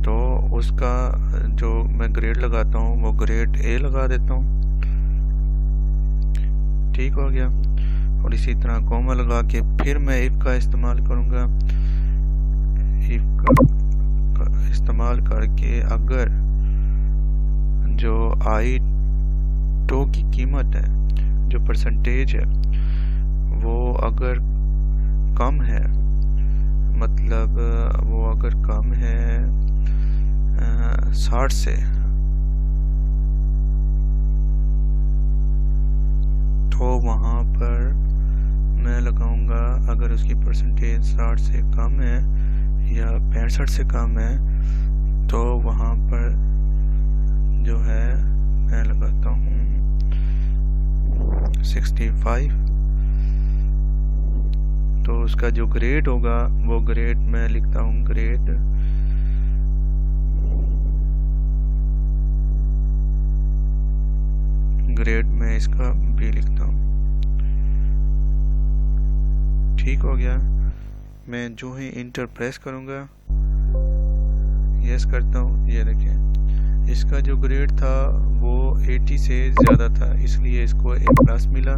तो उसका जो मैं ग्रेड लगाता हूँ वो ग्रेड A लगा देता हूँ। ठीक हो गया। और इसी तरह कोमा लगा के फिर मैं इफ का इस्तेमाल करूँगा। इफ का इस्तेमाल करके अगर जो I2 की कीमत है, जो परसेंटेज है, वो अगर कम है, मतलब वो अगर कम है 60 से, तो वहाँ पर मैं लगाऊंगा, अगर उसकी परसेंटेज 60 से कम है या 65 से कम है, तो वहाँ पर जो है मैं लगाता हूँ 65। तो उसका जो ग्रेड होगा वो ग्रेड मैं लिखता हूँ ग्रेड में इसका B लिखता हूँ। ठीक हो गया। मैं जो ही इंटर प्रेस करूँगा, यस करता हूँ, ये देखें इसका जो ग्रेड था वो 80 से ज़्यादा था, इसलिए इसको A+ मिला।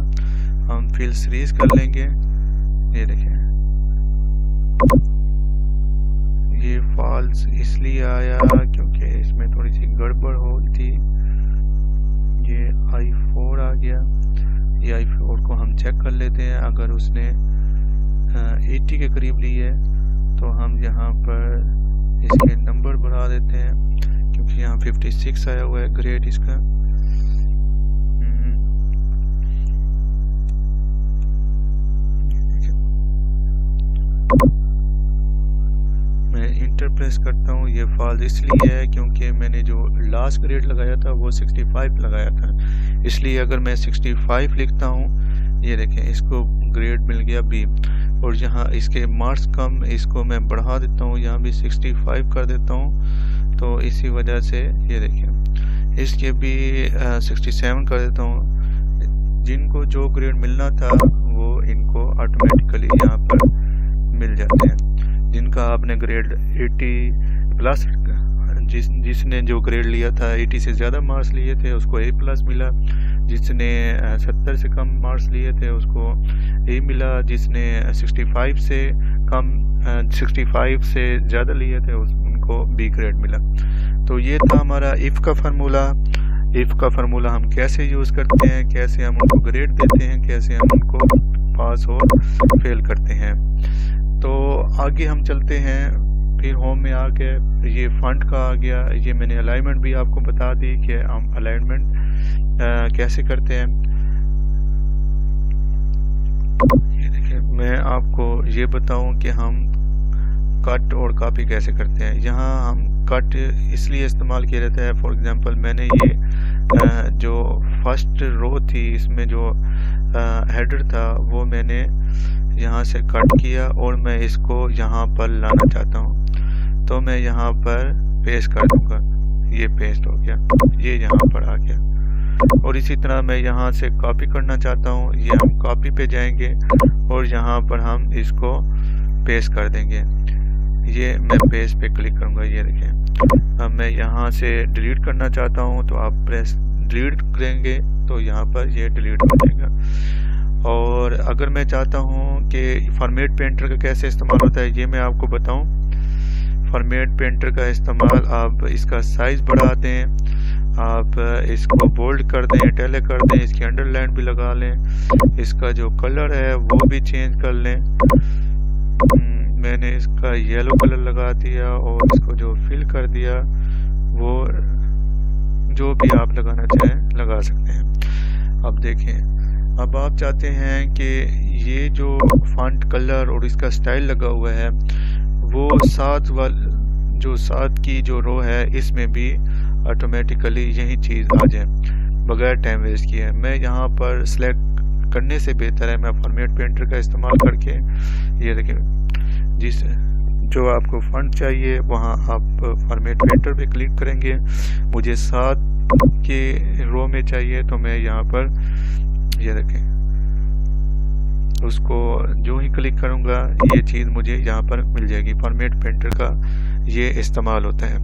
हम फिल सीरीज कर लेंगे, ये देखें ये फॉल्स इसलिए आया क्योंकि इसमें थोड़ी सी गड़बड़ हो थी। ये I4 आ गया। ये I4 को हम चेक कर लेते हैं, अगर उसने 80 के करीब ली है तो हम यहाँ पर इसके नंबर बढ़ा देते हैं, क्योंकि यहाँ 56 आया हुआ है ग्रेड इसका। मैं इंटर प्रेस करता हूँ, ये फॉल्स इसलिए है क्योंकि मैंने जो लास्ट ग्रेड लगाया था वो 65 लगाया था, इसलिए अगर मैं 65 लिखता हूँ, ये देखें इसको ग्रेड मिल गया B। और यहाँ इसके मार्क्स कम, इसको मैं बढ़ा देता हूँ, यहाँ भी 65 कर देता हूँ, तो इसी वजह से ये देखें इसके भी 67 कर देता हूँ। जिनको जो ग्रेड मिलना था वो इनको ऑटोमेटिकली यहाँ पर मिल जाते हैं। जिनका आपने ग्रेड 80+, जिसने जो ग्रेड लिया था 80 से ज़्यादा मार्क्स लिए थे उसको A+ मिला, जिसने 70 से कम मार्क्स लिए थे उसको A मिला, जिसने 65 से ज़्यादा लिए थे उनको B ग्रेड मिला। तो ये था हमारा इफ़ का फार्मूला। इफ़ का फार्मूला हम कैसे यूज़ करते हैं, कैसे हम उनको ग्रेड देते हैं, कैसे हम उनको पास और फेल करते हैं। तो आगे हम चलते हैं। फिर होम में आके ये फंड का आ गया। ये मैंने अलाइनमेंट भी आपको बता दी कि हम अलाइनमेंट कैसे करते हैं। ये देखिए, मैं आपको ये बताऊं कि हम कट और कॉपी कैसे करते हैं। यहाँ हम कट इसलिए इस्तेमाल किया जाता है, फॉर एग्जांपल मैंने ये जो फर्स्ट रो थी इसमें जो हेडर था वो मैंने यहाँ से कट किया और मैं इसको यहाँ पर लाना चाहता हूँ, तो मैं यहाँ पर पेस्ट कर दूंगा। ये पेस्ट हो गया, ये यहाँ पर आ गया। और इसी तरह मैं यहाँ से कॉपी करना चाहता हूँ, ये हम कॉपी पे जाएंगे और यहाँ पर हम इसको पेस्ट कर देंगे। ये मैं पेस्ट पे क्लिक करूँगा, ये देखें। अब मैं यहाँ से डिलीट करना चाहता हूँ तो आप प्रेस डिलीट करेंगे तो यहाँ पर ये डिलीट हो जाएगा। और अगर मैं चाहता हूँ कि फॉर्मेट पेंटर का कैसे इस्तेमाल होता है ये मैं आपको बताऊँ। फॉर्मेट पेंटर का इस्तेमाल, आप इसका साइज बढ़ा दें, आप इसको बोल्ड कर दें, इटैलिक कर दें, इसकी अंडरलाइन भी लगा लें, इसका जो कलर है वो भी चेंज कर लें। मैंने इसका येलो कलर लगा दिया और इसको जो फिल कर दिया वो जो भी आप लगाना चाहें लगा सकते हैं। अब देखें, अब आप चाहते हैं कि ये जो फॉन्ट कलर और इसका स्टाइल लगा हुआ है वो साथ की जो रो है इसमें भी ऑटोमेटिकली यही चीज़ आ जाए बगैर टाइम वेस्ट किए। मैं यहाँ पर सिलेक्ट करने से बेहतर है मैं फॉर्मेट पेंटर का इस्तेमाल करके, ये देखिए, जिस जो आपको फॉन्ट चाहिए वहाँ आप फॉर्मेट पेंटर पे क्लिक करेंगे। मुझे साथ के रो में चाहिए तो मैं यहाँ पर, ये देखें, उसको जो ही क्लिक करूँगा ये चीज़ मुझे यहाँ पर मिल जाएगी। फॉर्मेट पेंटर का ये इस्तेमाल होता है।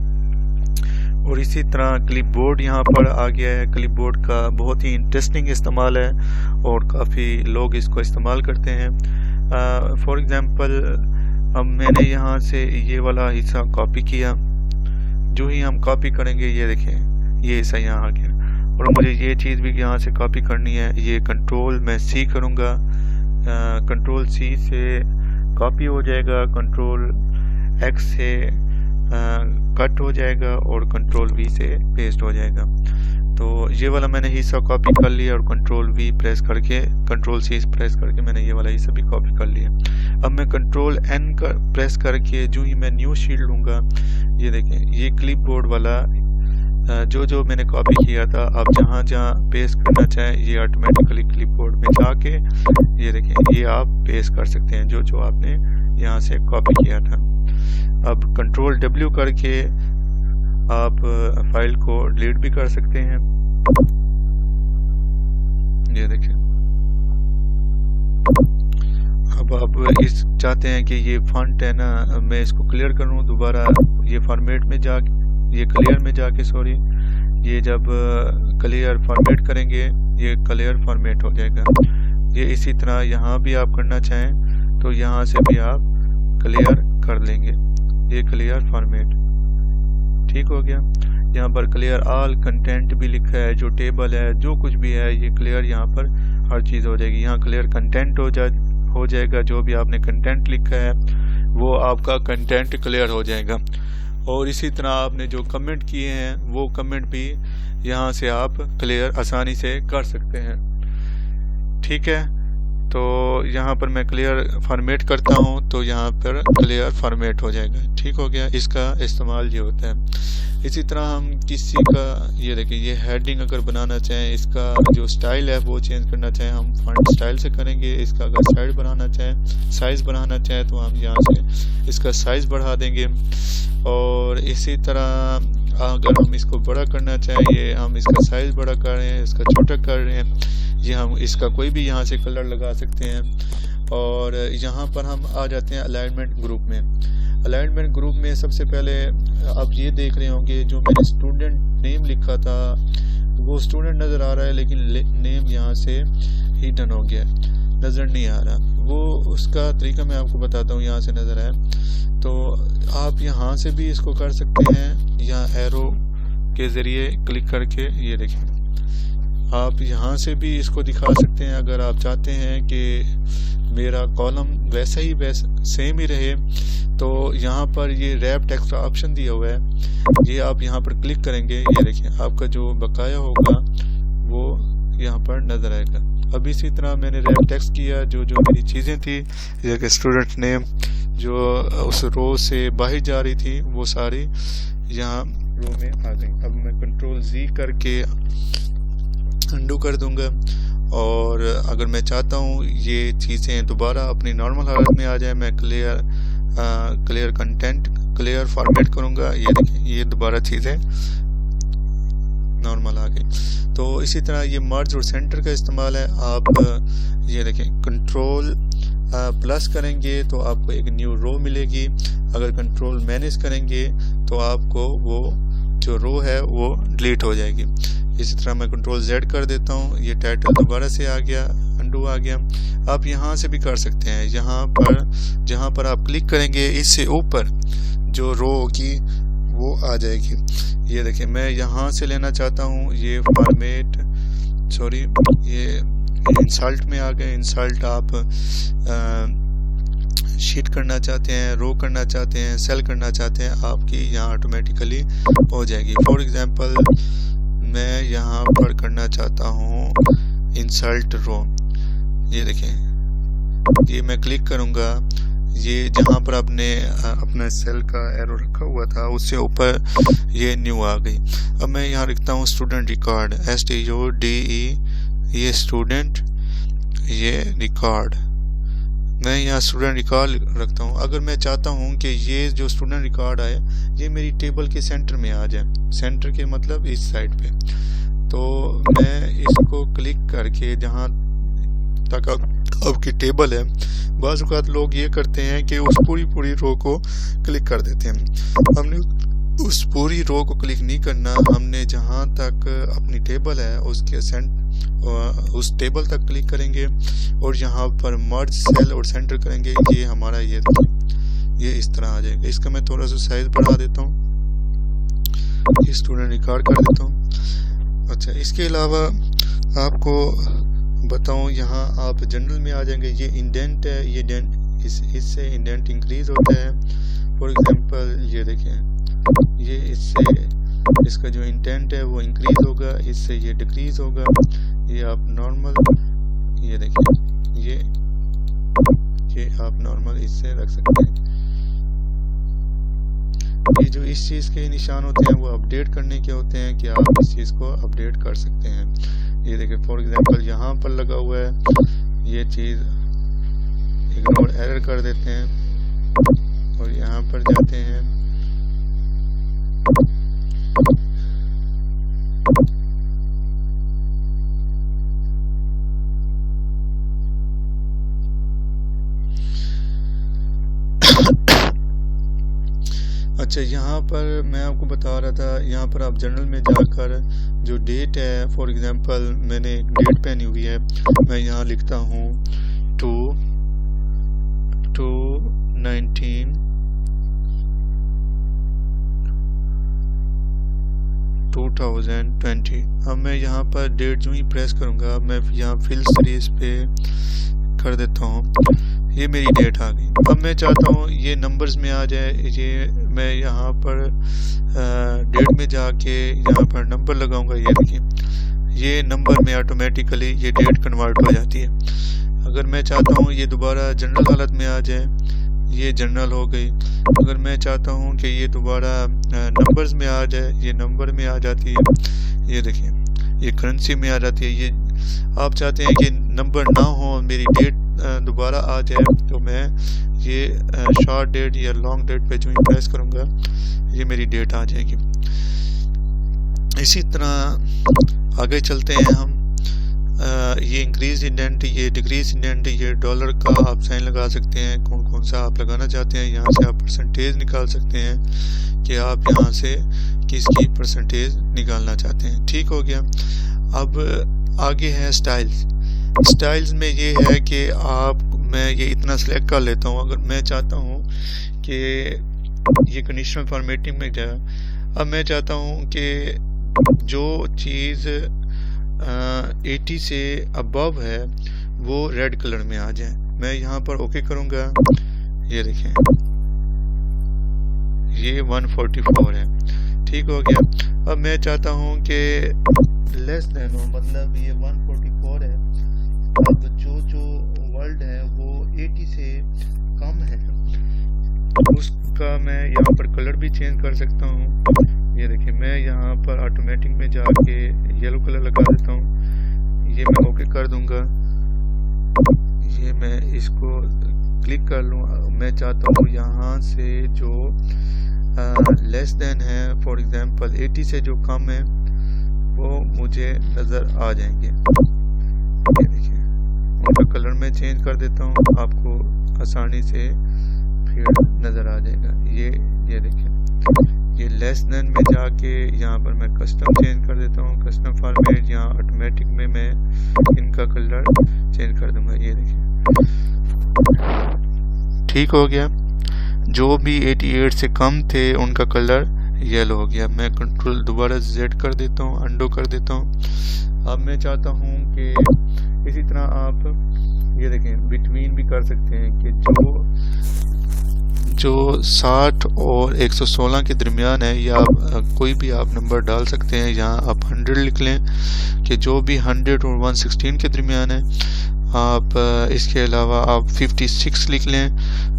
और इसी तरह क्लिपबोर्ड यहाँ पर आ गया है। क्लिपबोर्ड का बहुत ही इंटरेस्टिंग इस्तेमाल है और काफ़ी लोग इसको इस्तेमाल करते हैं। फॉर एग्जांपल अब मैंने यहाँ से ये वाला हिस्सा कॉपी किया जो ही हम कॉपी करेंगे ये देखें ये ऐसा यहाँ आ गया। और मुझे ये चीज़ भी यहाँ से कॉपी करनी है, ये कंट्रोल मैं सी करूँगा, कंट्रोल सी से कॉपी हो जाएगा, कंट्रोल एक्स से कट हो जाएगा और कंट्रोल वी से पेस्ट हो जाएगा। तो ये वाला मैंने हिस्सा कॉपी कर लिया और कंट्रोल वी प्रेस करके कंट्रोल सी प्रेस करके मैंने ये वाला हिस्सा भी कॉपी कर लिया। अब मैं कंट्रोल एन प्रेस करके जो ही मैं न्यू शीट लूँगा, ये देखें ये क्लिपबोर्ड वाला जो मैंने कॉपी किया था आप जहाँ जहाँ पेस्ट करना चाहें ये ऑटोमेटिकली क्लिपबोर्ड में जाके ये देखें ये आप पेस्ट कर सकते हैं जो आपने यहाँ से कॉपी किया था। अब कंट्रोल डब्ल्यू करके आप फाइल को डिलीट भी कर सकते हैं। ये देखें अब आप इस चाहते हैं कि ये फॉन्ट है ना मैं इसको क्लियर करूं दोबारा, ये फॉर्मेट में जाके ये क्लियर में जाके सॉरी ये जब क्लियर फॉर्मेट करेंगे ये क्लियर फॉर्मेट हो जाएगा। ये इसी तरह यहाँ भी आप करना चाहें तो यहाँ से भी आप क्लियर कर लेंगे, ये क्लियर फॉर्मेट ठीक हो गया। यहाँ पर क्लियर ऑल कंटेंट भी लिखा है, जो टेबल है जो कुछ भी है ये क्लियर यहाँ पर हर चीज़ हो जाएगी। यहाँ क्लियर कंटेंट हो जाएगा, जो भी आपने कंटेंट लिखा है वो आपका कंटेंट क्लियर हो जाएगा। और इसी तरह आपने जो कमेंट किए हैं वो कमेंट भी यहाँ से आप क्लियर आसानी से कर सकते हैं। ठीक है, तो यहाँ पर मैं क्लियर फॉर्मेट करता हूँ तो यहाँ पर क्लियर फॉर्मेट हो जाएगा। ठीक हो गया, इसका इस्तेमाल ये होता है। इसी तरह हम किसी का ये देखिए ये हेडिंग अगर बनाना चाहें, इसका जो स्टाइल है वो चेंज करना चाहें हम फॉन्ट स्टाइल से करेंगे। इसका अगर साइज बनाना चाहें तो हम यहाँ से इसका साइज बढ़ा देंगे। और इसी तरह अगर हम इसको बड़ा करना चाहें, ये हम इसका साइज बड़ा कर रहे हैं, इसका छोटा कर रहे हैं, ये हम इसका कोई भी यहाँ से कलर लगा सकते हैं। और यहाँ पर हम आ जाते हैं अलाइनमेंट ग्रुप में। अलाइनमेंट ग्रुप में सबसे पहले आप ये देख रहे होंगे जो मैंने स्टूडेंट नेम लिखा था वो स्टूडेंट नज़र आ रहा है, लेकिन नेम यहाँ से हिडन हो गया, नज़र नहीं आ रहा। वो उसका तरीका मैं आपको बताता हूँ, यहाँ से नज़र आए तो आप यहाँ से भी इसको कर सकते हैं, यहाँ एरो के ज़रिए क्लिक करके ये देखें आप यहाँ से भी इसको दिखा सकते हैं। अगर आप चाहते हैं कि मेरा कॉलम वैसा सेम ही रहे तो यहाँ पर ये रैप टेक्स्ट ऑप्शन दिया हुआ है, ये आप यहाँ पर क्लिक करेंगे, ये देखिए आपका जो बकाया होगा वो यहाँ पर नज़र आएगा। अब इसी तरह मैंने रैप टेक्स्ट किया, जो मेरी चीज़ें थी जैसे स्टूडेंट नेम जो उस रो से बाहर जा रही थी वो सारी यहाँ रो में आ गई। अब मैं कंट्रोल जी करके अंडू कर दूंगा और अगर मैं चाहता हूँ ये चीज़ें दोबारा अपनी नॉर्मल हालत में आ जाए, मैं क्लियर कंटेंट क्लियर फॉर्मेट करूँगा, ये देखिए ये दोबारा चीज़ें नॉर्मल आ गई। तो इसी तरह ये मर्ज और सेंटर का इस्तेमाल है। आप ये देखें कंट्रोल प्लस करेंगे तो आपको एक न्यू रो मिलेगी, अगर कंट्रोल मैनेज करेंगे तो आपको वो जो रो है वो डिलीट हो जाएगी। इसी तरह मैं कंट्रोल जेड कर देता हूँ, ये टाइटल दोबारा से आ गया, अंडू आ गया। आप यहाँ से भी कर सकते हैं, यहाँ पर जहाँ पर आप क्लिक करेंगे इससे ऊपर जो रो होगी वो आ जाएगी। ये देखिए मैं यहाँ से लेना चाहता हूँ, ये फॉर्मेट ये इंसल्ट में आ गए। इंसल्ट आप शीट करना चाहते हैं, रो करना चाहते हैं, सेल करना चाहते हैं, आपकी यहाँ ऑटोमेटिकली हो जाएगी। फॉर एग्जांपल मैं यहाँ पर करना चाहता हूँ इंसल्ट रो, ये देखें ये मैं क्लिक करूँगा, ये जहाँ पर आपने अपने सेल का एरो रखा हुआ था उससे ऊपर ये न्यू आ गई। अब मैं यहाँ लिखता हूँ स्टूडेंट रिकॉर्ड, STUDE, ये स्टूडेंट, ये रिकॉर्ड, मैं यहाँ स्टूडेंट रिकॉर्ड रखता हूँ। अगर मैं चाहता हूँ कि ये जो स्टूडेंट रिकॉर्ड आए ये मेरी टेबल के सेंटर में आ जाए, सेंटर के मतलब इस साइड पे, तो मैं इसको क्लिक करके जहाँ तक आपकी टेबल है, बाज़ औक़ात लोग ये करते हैं कि उस पूरी रो को क्लिक कर देते हैं। हमने उस पूरी रो को क्लिक नहीं करना, हमने जहाँ तक अपनी टेबल है उसके उस टेबल तक क्लिक करेंगे और यहाँ पर मर्ज सेल और सेंटर करेंगे, ये हमारा ये इस तरह आ जाएगा। इसका मैं थोड़ा सा साइज बढ़ा देता हूँ, ये स्टूडेंट रिकॉर्ड कर देता हूँ। अच्छा, इसके अलावा आपको बताऊँ, यहाँ आप जनरल में आ जाएंगे, ये इंडेंट है, ये इससे इंडेंट इंक्रीज होता है। फॉर एग्जांपल ये देखें, ये इससे इसका जो इंडेंट है वो इंक्रीज होगा, इससे ये डिक्रीज होगा। ये आप नॉर्मल, ये देखें, ये आप नॉर्मल इससे रख सकते हैं। ये जो इस चीज़ के निशान होते हैं वो अपडेट करने के होते हैं कि आप इस चीज़ को अपडेट कर सकते हैं। ये देखिए फॉर एग्जांपल यहाँ पर लगा हुआ है, ये चीज़ इग्नोर एरर कर देते हैं और यहाँ पर जाते हैं। अच्छा, यहाँ पर मैं आपको बता रहा था, यहाँ पर आप जनरल में जाकर जो डेट है, फॉर एग्जांपल मैंने एक डेट पहनी हुई है, मैं यहाँ लिखता हूँ 2/19/2020। अब मैं यहाँ पर डेट जो ही प्रेस करूँगा, मैं यहाँ फिल सीरीज पे कर देता हूँ, ये मेरी डेट आ गई। अब मैं चाहता हूँ ये नंबर्स में आ जाए, ये मैं यहाँ पर डेट में जाके यहाँ पर नंबर लगाऊंगा। ये देखिए, ये नंबर में ऑटोमेटिकली ये डेट कन्वर्ट हो जाती है। अगर मैं चाहता हूँ ये दोबारा जनरल हालत में आ जाए, ये जनरल हो गई। अगर मैं चाहता हूँ कि ये दोबारा नंबर्स में आ जाए, ये नंबर में आ जाती है। ये देखिए, ये करेंसी में आ जाती है। ये आप चाहते हैं कि नंबर ना हो, मेरी डेट दोबारा आ जाए, तो मैं ये शॉर्ट डेट या लॉन्ग डेट पे जो ही प्रेस करूँगा, ये मेरी डेट आ जाएगी। इसी तरह आगे चलते हैं हम। ये इंक्रीज इंडेंट, ये डिक्रीज इंडेंट, ये डॉलर का आप साइन लगा सकते हैं, कौन कौन सा आप लगाना चाहते हैं। यहाँ से आप परसेंटेज निकाल सकते हैं कि आप यहाँ से किसकी परसेंटेज निकालना चाहते हैं। ठीक हो गया। अब आगे है स्टाइल्स। स्टाइल्स में ये है कि मैं ये इतना सेलेक्ट कर लेता हूँ। अगर मैं चाहता हूँ कि ये कंडीशनल फॉर्मेटिंग में जाए, अब मैं चाहता हूँ कि जो चीज़ 80 से अबव है वो रेड कलर में आ जाए। मैं यहाँ पर ओके करूँगा। ये देखें, ये 144 है। ठीक हो गया। अब मैं चाहता हूँ कि लेस देन हो, मतलब ये 144 है। अब जो वर्ल्ड है वो 80 से कम है, उसका मैं यहाँ पर कलर भी चेंज कर सकता हूँ। ये देखिए, मैं यहाँ पर ऑटोमेटिक में जाके येलो कलर लगा देता हूँ। ये मैं ओके कर दूंगा। ये मैं इसको क्लिक कर लूँ। मैं चाहता हूँ यहाँ से जो लेस देन है, फॉर एग्जांपल 80 से जो कम है, वो मुझे नज़र आ जाएंगे। ये देखिए, उनका कलर मैं चेंज कर देता हूँ, आपको आसानी से फिर नज़र आ जाएगा। ये देखिए, ये लेस देन में जाके यहाँ पर मैं कस्टम चेंज कर देता हूँ। कस्टम फॉर्मेट, यहाँ ऑटोमेटिक में मैं इनका कलर चेंज कर दूंगा। ये देखिए, ठीक हो गया। जो भी 88 से कम थे उनका कलर येलो हो गया। मैं कंट्रोल दोबारा Z कर देता हूँ, अंडो कर देता हूँ। अब मैं चाहता हूँ कि इसी तरह आप ये देखें, बिटवीन भी कर सकते हैं कि जो 60 और 116 के दरमियान है, या कोई भी आप नंबर डाल सकते हैं। यहाँ आप 100 लिख लें कि जो भी 100 और 116 के दरमियान है। आप इसके अलावा आप 56 लिख लें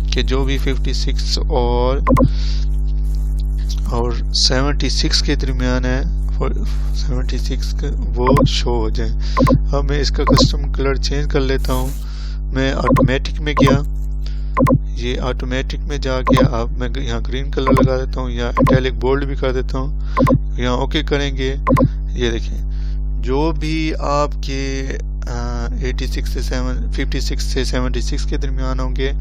कि जो भी 56 और 76 के दरमियान है, 76 वो शो हो जाए। अब मैं इसका कस्टम कलर चेंज कर लेता हूँ। मैं ऑटोमेटिक में गया, ये ऑटोमेटिक में जाके मैं यहाँ ग्रीन कलर लगा देता हूँ, या इटैलिक बोल्ड भी कर देता हूँ। यहाँ ओके करेंगे। ये देखें, जो भी आपके 56 से 76 के दरमियान होंगे,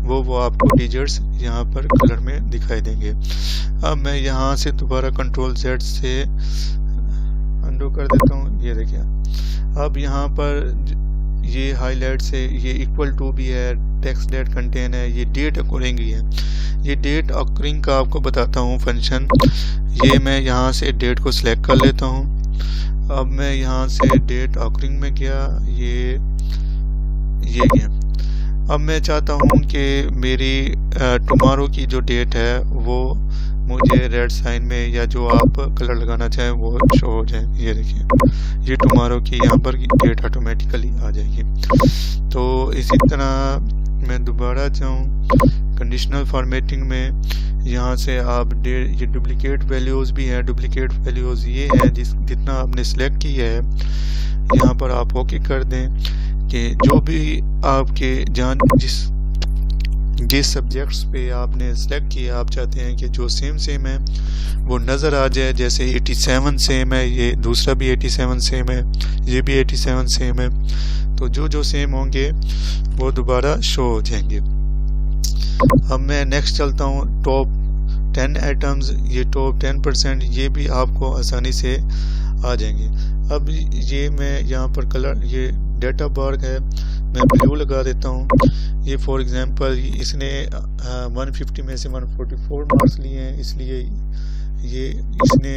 वो आपको डिजिट्स यहाँ पर कलर में दिखाई देंगे। अब मैं यहाँ से दोबारा कंट्रोल Z से अंडू कर देता हूँ। ये देखिए, अब यहाँ पर ये हाईलाइट से ये इक्वल टू भी है, टेक्स्ट डेट कंटेन है, ये डेट अकॉर्डिंगली है। ये डेट ऑकरिंग का आपको बताता हूँ फंक्शन। ये मैं यहाँ से डेट को सिलेक्ट कर लेता हूँ। अब मैं यहाँ से डेट ऑकरिंग में गया, ये गया। अब मैं चाहता हूँ कि मेरी टुमारो की जो डेट है वो मुझे रेड साइन में या जो आप कलर लगाना चाहें वो शो हो जाए। ये देखिए, ये टुमारो की यहाँ पर डेट ऑटोमेटिकली आ जाएगी। तो इसी तरह मैं दोबारा जाऊँ कंडीशनल फॉर्मेटिंग में, यहाँ से आप डेट, ये डुप्लीकेट वैल्यूज़ भी हैं। डुप्लीकेट वैल्यूज़ ये हैं जितना आपने सेलेक्ट किया है, यहाँ पर आप ओके कर दें कि जो भी आपके जिस सब्जेक्ट्स पे आपने सेलेक्ट किया आप चाहते हैं कि जो सेम है वो नज़र आ जाए। जैसे 87 सेम है, ये दूसरा भी 87 सेम है, ये भी 87 सेम है, तो जो सेम होंगे वो दोबारा शो हो जाएंगे। अब मैं नेक्स्ट चलता हूँ, टॉप 10 आइटम्स, ये टॉप 10%, ये भी आपको आसानी से आ जाएंगे। अब ये मैं यहाँ पर कलर, ये डेटा बार है, मैं ब्लू लगा देता हूँ। ये फॉर एग्जांपल इसने 150 में से 144 मार्क्स लिए हैं, इसलिए ये इसने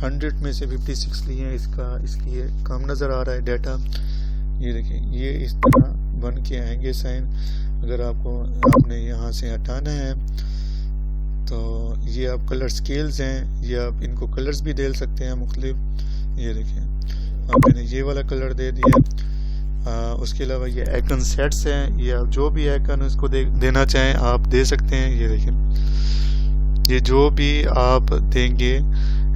100 में से 56 लिए हैं, इसलिए कम नज़र आ रहा है डेटा। ये देखिए, ये इस तरह बन के आएंगे साइन। अगर आपने यहाँ से हटाना है तो ये आप कलर स्केल्स हैं, ये आप इनको कलर्स भी दे सकते हैं मुख्तलिफ। ये देखिए, अब मैंने ये वाला कलर दे दिया। उसके अलावा ये आइकन सेट्स हैं, ये आप जो भी आइकन उसको देना चाहें आप दे सकते हैं। ये देखिए, ये जो भी आप देंगे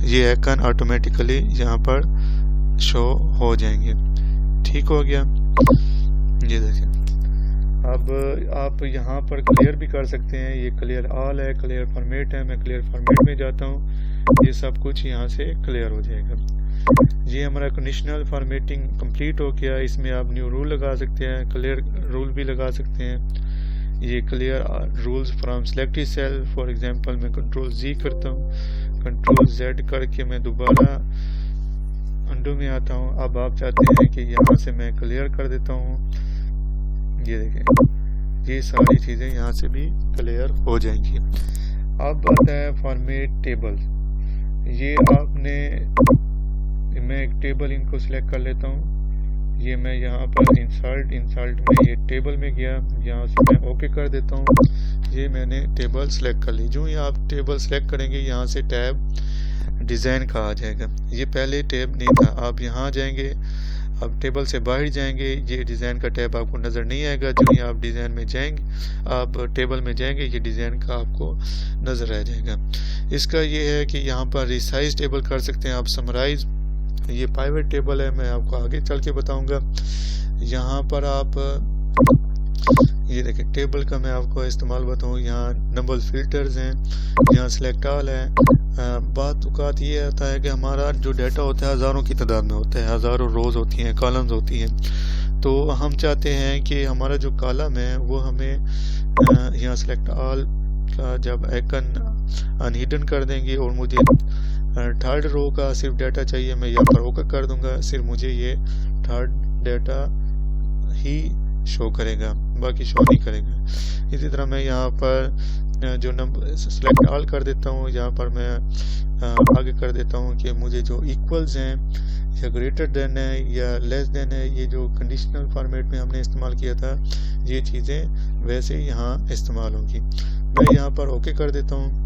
ये आइकन ऑटोमेटिकली यहाँ पर शो हो जाएंगे। ठीक हो गया। ये देखिए, अब आप यहाँ पर क्लियर भी कर सकते हैं। ये क्लियर ऑल है, क्लियर फॉर्मेट है, मैं क्लियर फॉर्मेट में जाता हूँ, ये सब कुछ यहाँ से क्लियर हो जाएगा। ये हमारा कंडीशनल फॉर्मेटिंग कंप्लीट हो गया। इसमें आप न्यू रूल लगा सकते हैं, क्लियर रूल भी लगा सकते हैं। ये clear rules from selected cell, for example मैं कंट्रोल Z करता हूँ, कंट्रोल Z करके मैं दोबारा अंडू में आता हूँ। अब आप चाहते हैं कि यहाँ से मैं क्लियर कर देता हूँ। ये देखें, ये सारी चीज़ें यहाँ से भी क्लियर हो जाएंगी। अब आता है फॉर्मेट टेबल। ये मैं एक टेबल इनको सिलेक्ट कर लेता हूँ। ये मैं यहाँ पर इंसर्ट में ये टेबल में गया, यहाँ से मैं ओके कर देता हूँ। ये मैंने टेबल सिलेक्ट कर ली। जो ही आप टेबल सिलेक्ट करेंगे यहाँ से टैब डिज़ाइन का आ जाएगा। ये पहले टैब नहीं था, आप यहाँ जाएंगे, अब टेबल से बाहर जाएंगे, ये डिज़ाइन का टैब आपको नज़र नहीं आएगा। जो ही आप डिज़ाइन में जाएंगे, आप टेबल में जाएंगे, ये डिज़ाइन का आपको नज़र आ जाएगा। इसका ये है कि यहाँ पर रिसाइज टेबल कर सकते हैं आप, समराइज। ये पाइवेट टेबल है, मैं आपको आगे चल के बताऊंगा। यहाँ पर आप ये देखिए, टेबल का मैं आपको इस्तेमाल बताऊँ। यहाँ नंबर फिल्टर्स हैं, यहाँ सिलेक्ट ऑल है। बात औकात ये आता है कि हमारा जो डाटा होता है हज़ारों की तादाद में होता है, हज़ारों रोज़ होती हैं, कॉलम्स होती हैं। तो हम चाहते हैं कि हमारा जो कॉलम है वो हमें यहाँ सिलेक्ट ऑल का जब आइकन अनहिडन कर देंगे और मुझे थर्ड रो का सिर्फ डाटा चाहिए, मैं यहाँ पर ओके कर दूंगा। सिर्फ मुझे ये थर्ड डाटा ही शो करेगा, बाकी शो नहीं करेगा। इसी तरह मैं यहाँ पर जो नंबर सेलेक्ट ऑल कर देता हूँ, यहाँ पर मैं आगे कर देता हूँ कि मुझे जो इक्वल्स हैं या ग्रेटर देन है या लेस देन है, ये जो कंडीशनल फॉर्मेट में हमने इस्तेमाल किया था, ये चीज़ें वैसे ही यहाँ इस्तेमाल होगी। मैं यहाँ पर ओके कर देता हूँ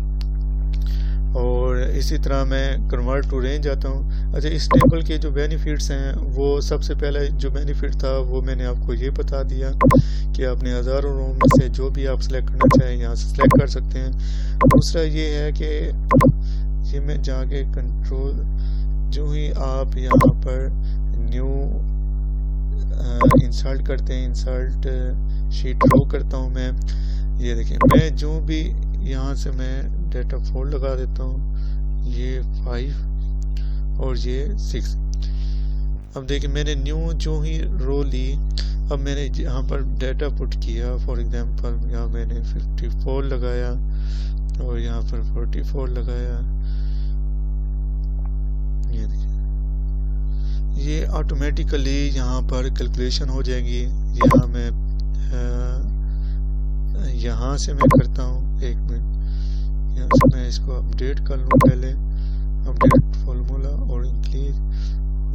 और इसी तरह मैं कन्वर्ट टू रेंज आता हूँ। अच्छा, इस टेबल के जो बेनिफिट्स हैं, वो सबसे पहला जो बेनिफिट था वो मैंने आपको ये बता दिया कि आपने हज़ारों रो में से जो भी आप सिलेक्ट करना चाहें यहाँ से सिलेक्ट कर सकते हैं। दूसरा ये है कि ये मैं जाके कंट्रोल, जो ही आप यहाँ पर न्यू इंसर्ट करते हैं, इंसर्ट शीट रो करता हूँ मैं। ये देखिए, मैं जो भी यहाँ से मैं डेटा 4 लगा देता हूँ, ये 5 और ये 6। अब देखिए, मैंने न्यू जो ही रो ली, अब मैंने यहाँ पर डेटा पुट किया। फॉर एग्जांपल यहाँ मैंने 54 लगाया और यहाँ पर 44 लगाया। ये देखिए, ये ऑटोमेटिकली यहाँ पर कैलकुलेशन हो जाएगी। यहाँ मैं यहाँ से मैं करता हूँ, एक मिनट, यहाँ से मैं इसको अपडेट कर लूँ, पहले अपडेट फॉर्मूला और इंक्रीज,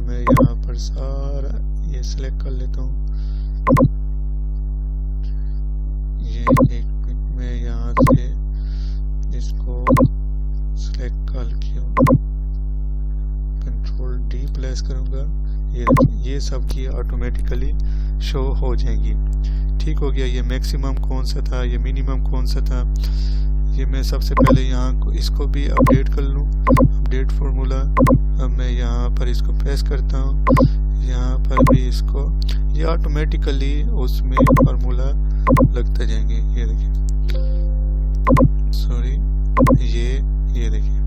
मैं यहाँ पर सारा ये सिलेक्ट कर लेता हूँ। ये एक मैं यहाँ से इसको सिलेक्ट करके कंट्रोल डी प्रेस करूँगा, ये सब की ऑटोमेटिकली शो हो जाएंगी। ठीक हो गया। ये मैक्सिमम कौन सा था, ये मिनिमम कौन सा था, ये मैं सबसे पहले यहाँ इसको भी अपडेट कर लूँ, अपडेट फार्मूला। अब मैं यहाँ पर इसको प्रेस करता हूँ, यहाँ पर भी इसको, ये ऑटोमेटिकली उसमें फार्मूला लगते जाएंगे। ये देखिए, सॉरी, ये देखिए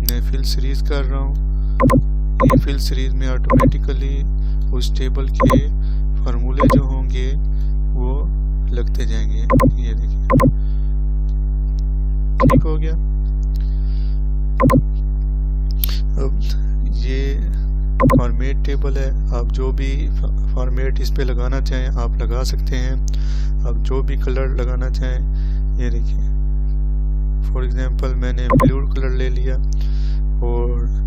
मैं फिल सीरीज कर रहा हूँ, ये फिल सीरीज में ऑटोमेटिकली उस टेबल के फार्मूले जो होंगे वो लगते जाएंगे। ये देखिए, ठीक हो गया। अब ये फॉर्मेट टेबल है, आप जो भी फॉर्मेट इस पे लगाना चाहें आप लगा सकते हैं, आप जो भी कलर लगाना चाहें। ये देखिए, फॉर एग्जांपल मैंने ब्लू कलर ले लिया, और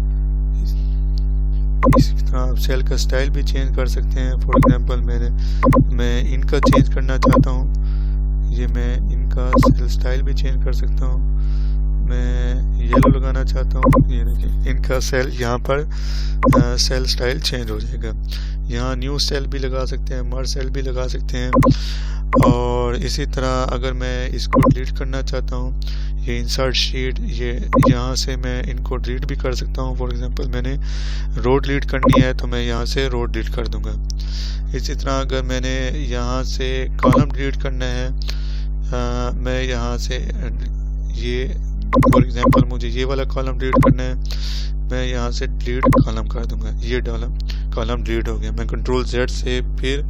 इसी तरह आप सेल का स्टाइल भी चेंज कर सकते हैं। फॉर एग्जांपल मैं इनका चेंज करना चाहता हूँ, ये मैं इनका सेल स्टाइल भी चेंज कर सकता हूँ। मैं येलो लगाना चाहता हूँ, ये देखिए इनका सेल, यहाँ पर सेल स्टाइल चेंज हो जाएगा। यहाँ न्यू सेल भी लगा सकते हैं, मर्ज सेल भी लगा सकते हैं। और इसी तरह अगर मैं इसको डिलीट करना चाहता हूँ, ये इंसर्ट शीट, ये यहाँ से मैं इनको डिलीट भी कर सकता हूँ। फॉर एग्जांपल मैंने रो डिलीट करनी है तो मैं यहाँ से रो डिलीट कर दूंगा। इसी तरह अगर मैंने यहाँ से कॉलम डिलीट करना है, मैं यहाँ से ये, फॉर एग्जांपल मुझे ये वाला कॉलम डिलीट करना है, मैं यहाँ से डिलीट कॉलम कर दूंगा, ये कॉलम डिलीट हो गया। मैं कंट्रोल जेड से फिर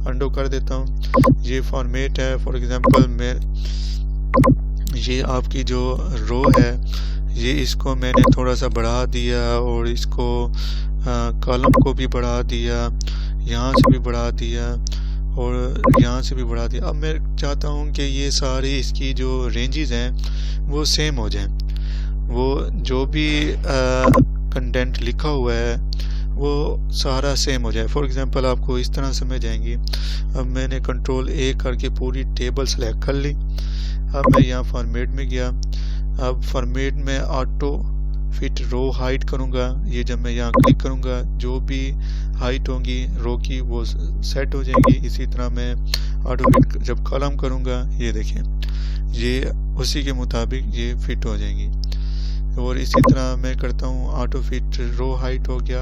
अंडो कर देता हूँ। ये फॉर्मेट है, फॉर एग्जांपल मैं ये आपकी जो रो है, ये इसको मैंने थोड़ा सा बढ़ा दिया और इसको कॉलम को भी बढ़ा दिया, यहाँ से भी बढ़ा दिया और यहाँ से भी बढ़ा दिया। अब मैं चाहता हूँ कि ये सारी इसकी जो रेंजेस हैं वो सेम हो जाएं, वो जो भी कंटेंट लिखा हुआ है वो सारा सेम हो जाए। फॉर एग्जांपल आपको इस तरह समझ आएंगी। अब मैंने कंट्रोल ए करके पूरी टेबल सेलेक्ट कर ली। अब मैं यहाँ फॉर्मेट में गया, अब फॉर्मेट में ऑटो फिट रो हाइट करूँगा। ये जब मैं यहाँ क्लिक करूँगा जो भी हाइट होंगी रो की वो सेट हो जाएंगी। इसी तरह मैं ऑटो फिट जब कॉलम करूँगा, ये देखें ये उसी के मुताबिक ये फिट हो जाएंगी। और इसी तरह मैं करता हूँ ऑटो फिट रो हाइट हो गया,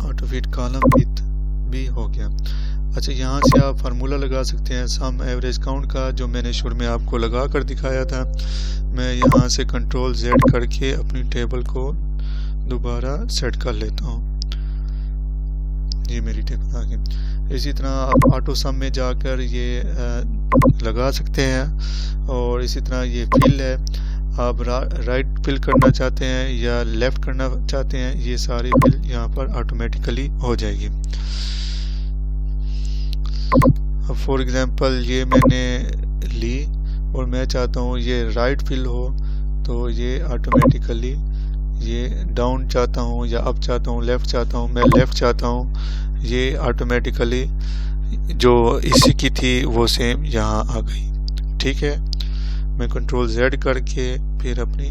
ऑटो फिट कॉलम विड्थ भी हो गया। अच्छा, यहाँ से आप फार्मूला लगा सकते हैं सम एवरेज काउंट का, जो मैंने शुरू में आपको लगा कर दिखाया था। मैं यहाँ से कंट्रोल जेड करके अपनी टेबल को दोबारा सेट कर लेता हूँ। ये मेरी टेबल आ गई। इसी तरह आप ऑटो सम में जाकर ये लगा सकते हैं। और इसी तरह ये फिल है, आप राइट फिल करना चाहते हैं या लेफ्ट करना चाहते हैं, ये सारी फिल यहाँ पर ऑटोमेटिकली हो जाएगी। अब फॉर एग्जांपल ये मैंने ली और मैं चाहता हूँ ये राइट फिल हो, तो ये ऑटोमेटिकली ये डाउन चाहता हूँ या अप चाहता हूँ, लेफ़्ट चाहता हूँ, मैं लेफ़्ट चाहता हूँ, ये ऑटोमेटिकली जो इसी की थी वो सेम यहाँ आ गई। ठीक है, मैं कंट्रोल जेड करके फिर अपनी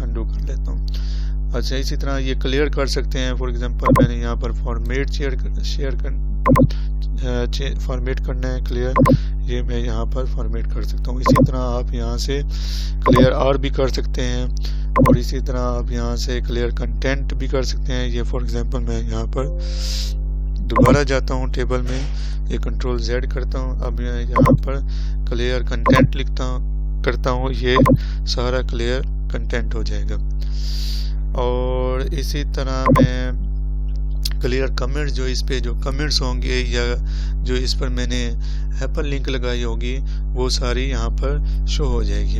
अंडू कर लेता हूँ। अच्छा, इसी तरह ये क्लियर कर सकते हैं। फॉर एग्जांपल मैंने यहाँ पर फॉर्मेट करना है क्लियर, ये मैं यहाँ पर फॉर्मेट कर सकता हूँ। इसी तरह आप यहाँ से क्लियर आर भी कर सकते हैं और इसी तरह आप यहाँ से क्लियर कंटेंट भी कर सकते हैं। ये फॉर एग्जांपल मैं यहाँ पर दोबारा जाता हूँ टेबल में, ये कंट्रोल जेड करता हूँ। अब मैं यहाँ पर क्लियर कंटेंट करता हूँ, ये सारा क्लियर कंटेंट हो जाएगा। और इसी तरह मैं क्लियर कमेंट्स, जो इस पे जो कमेंट्स होंगे या जो इस पर मैंने हाइपर लिंक लगाई होगी वो सारी यहाँ पर शो हो जाएगी।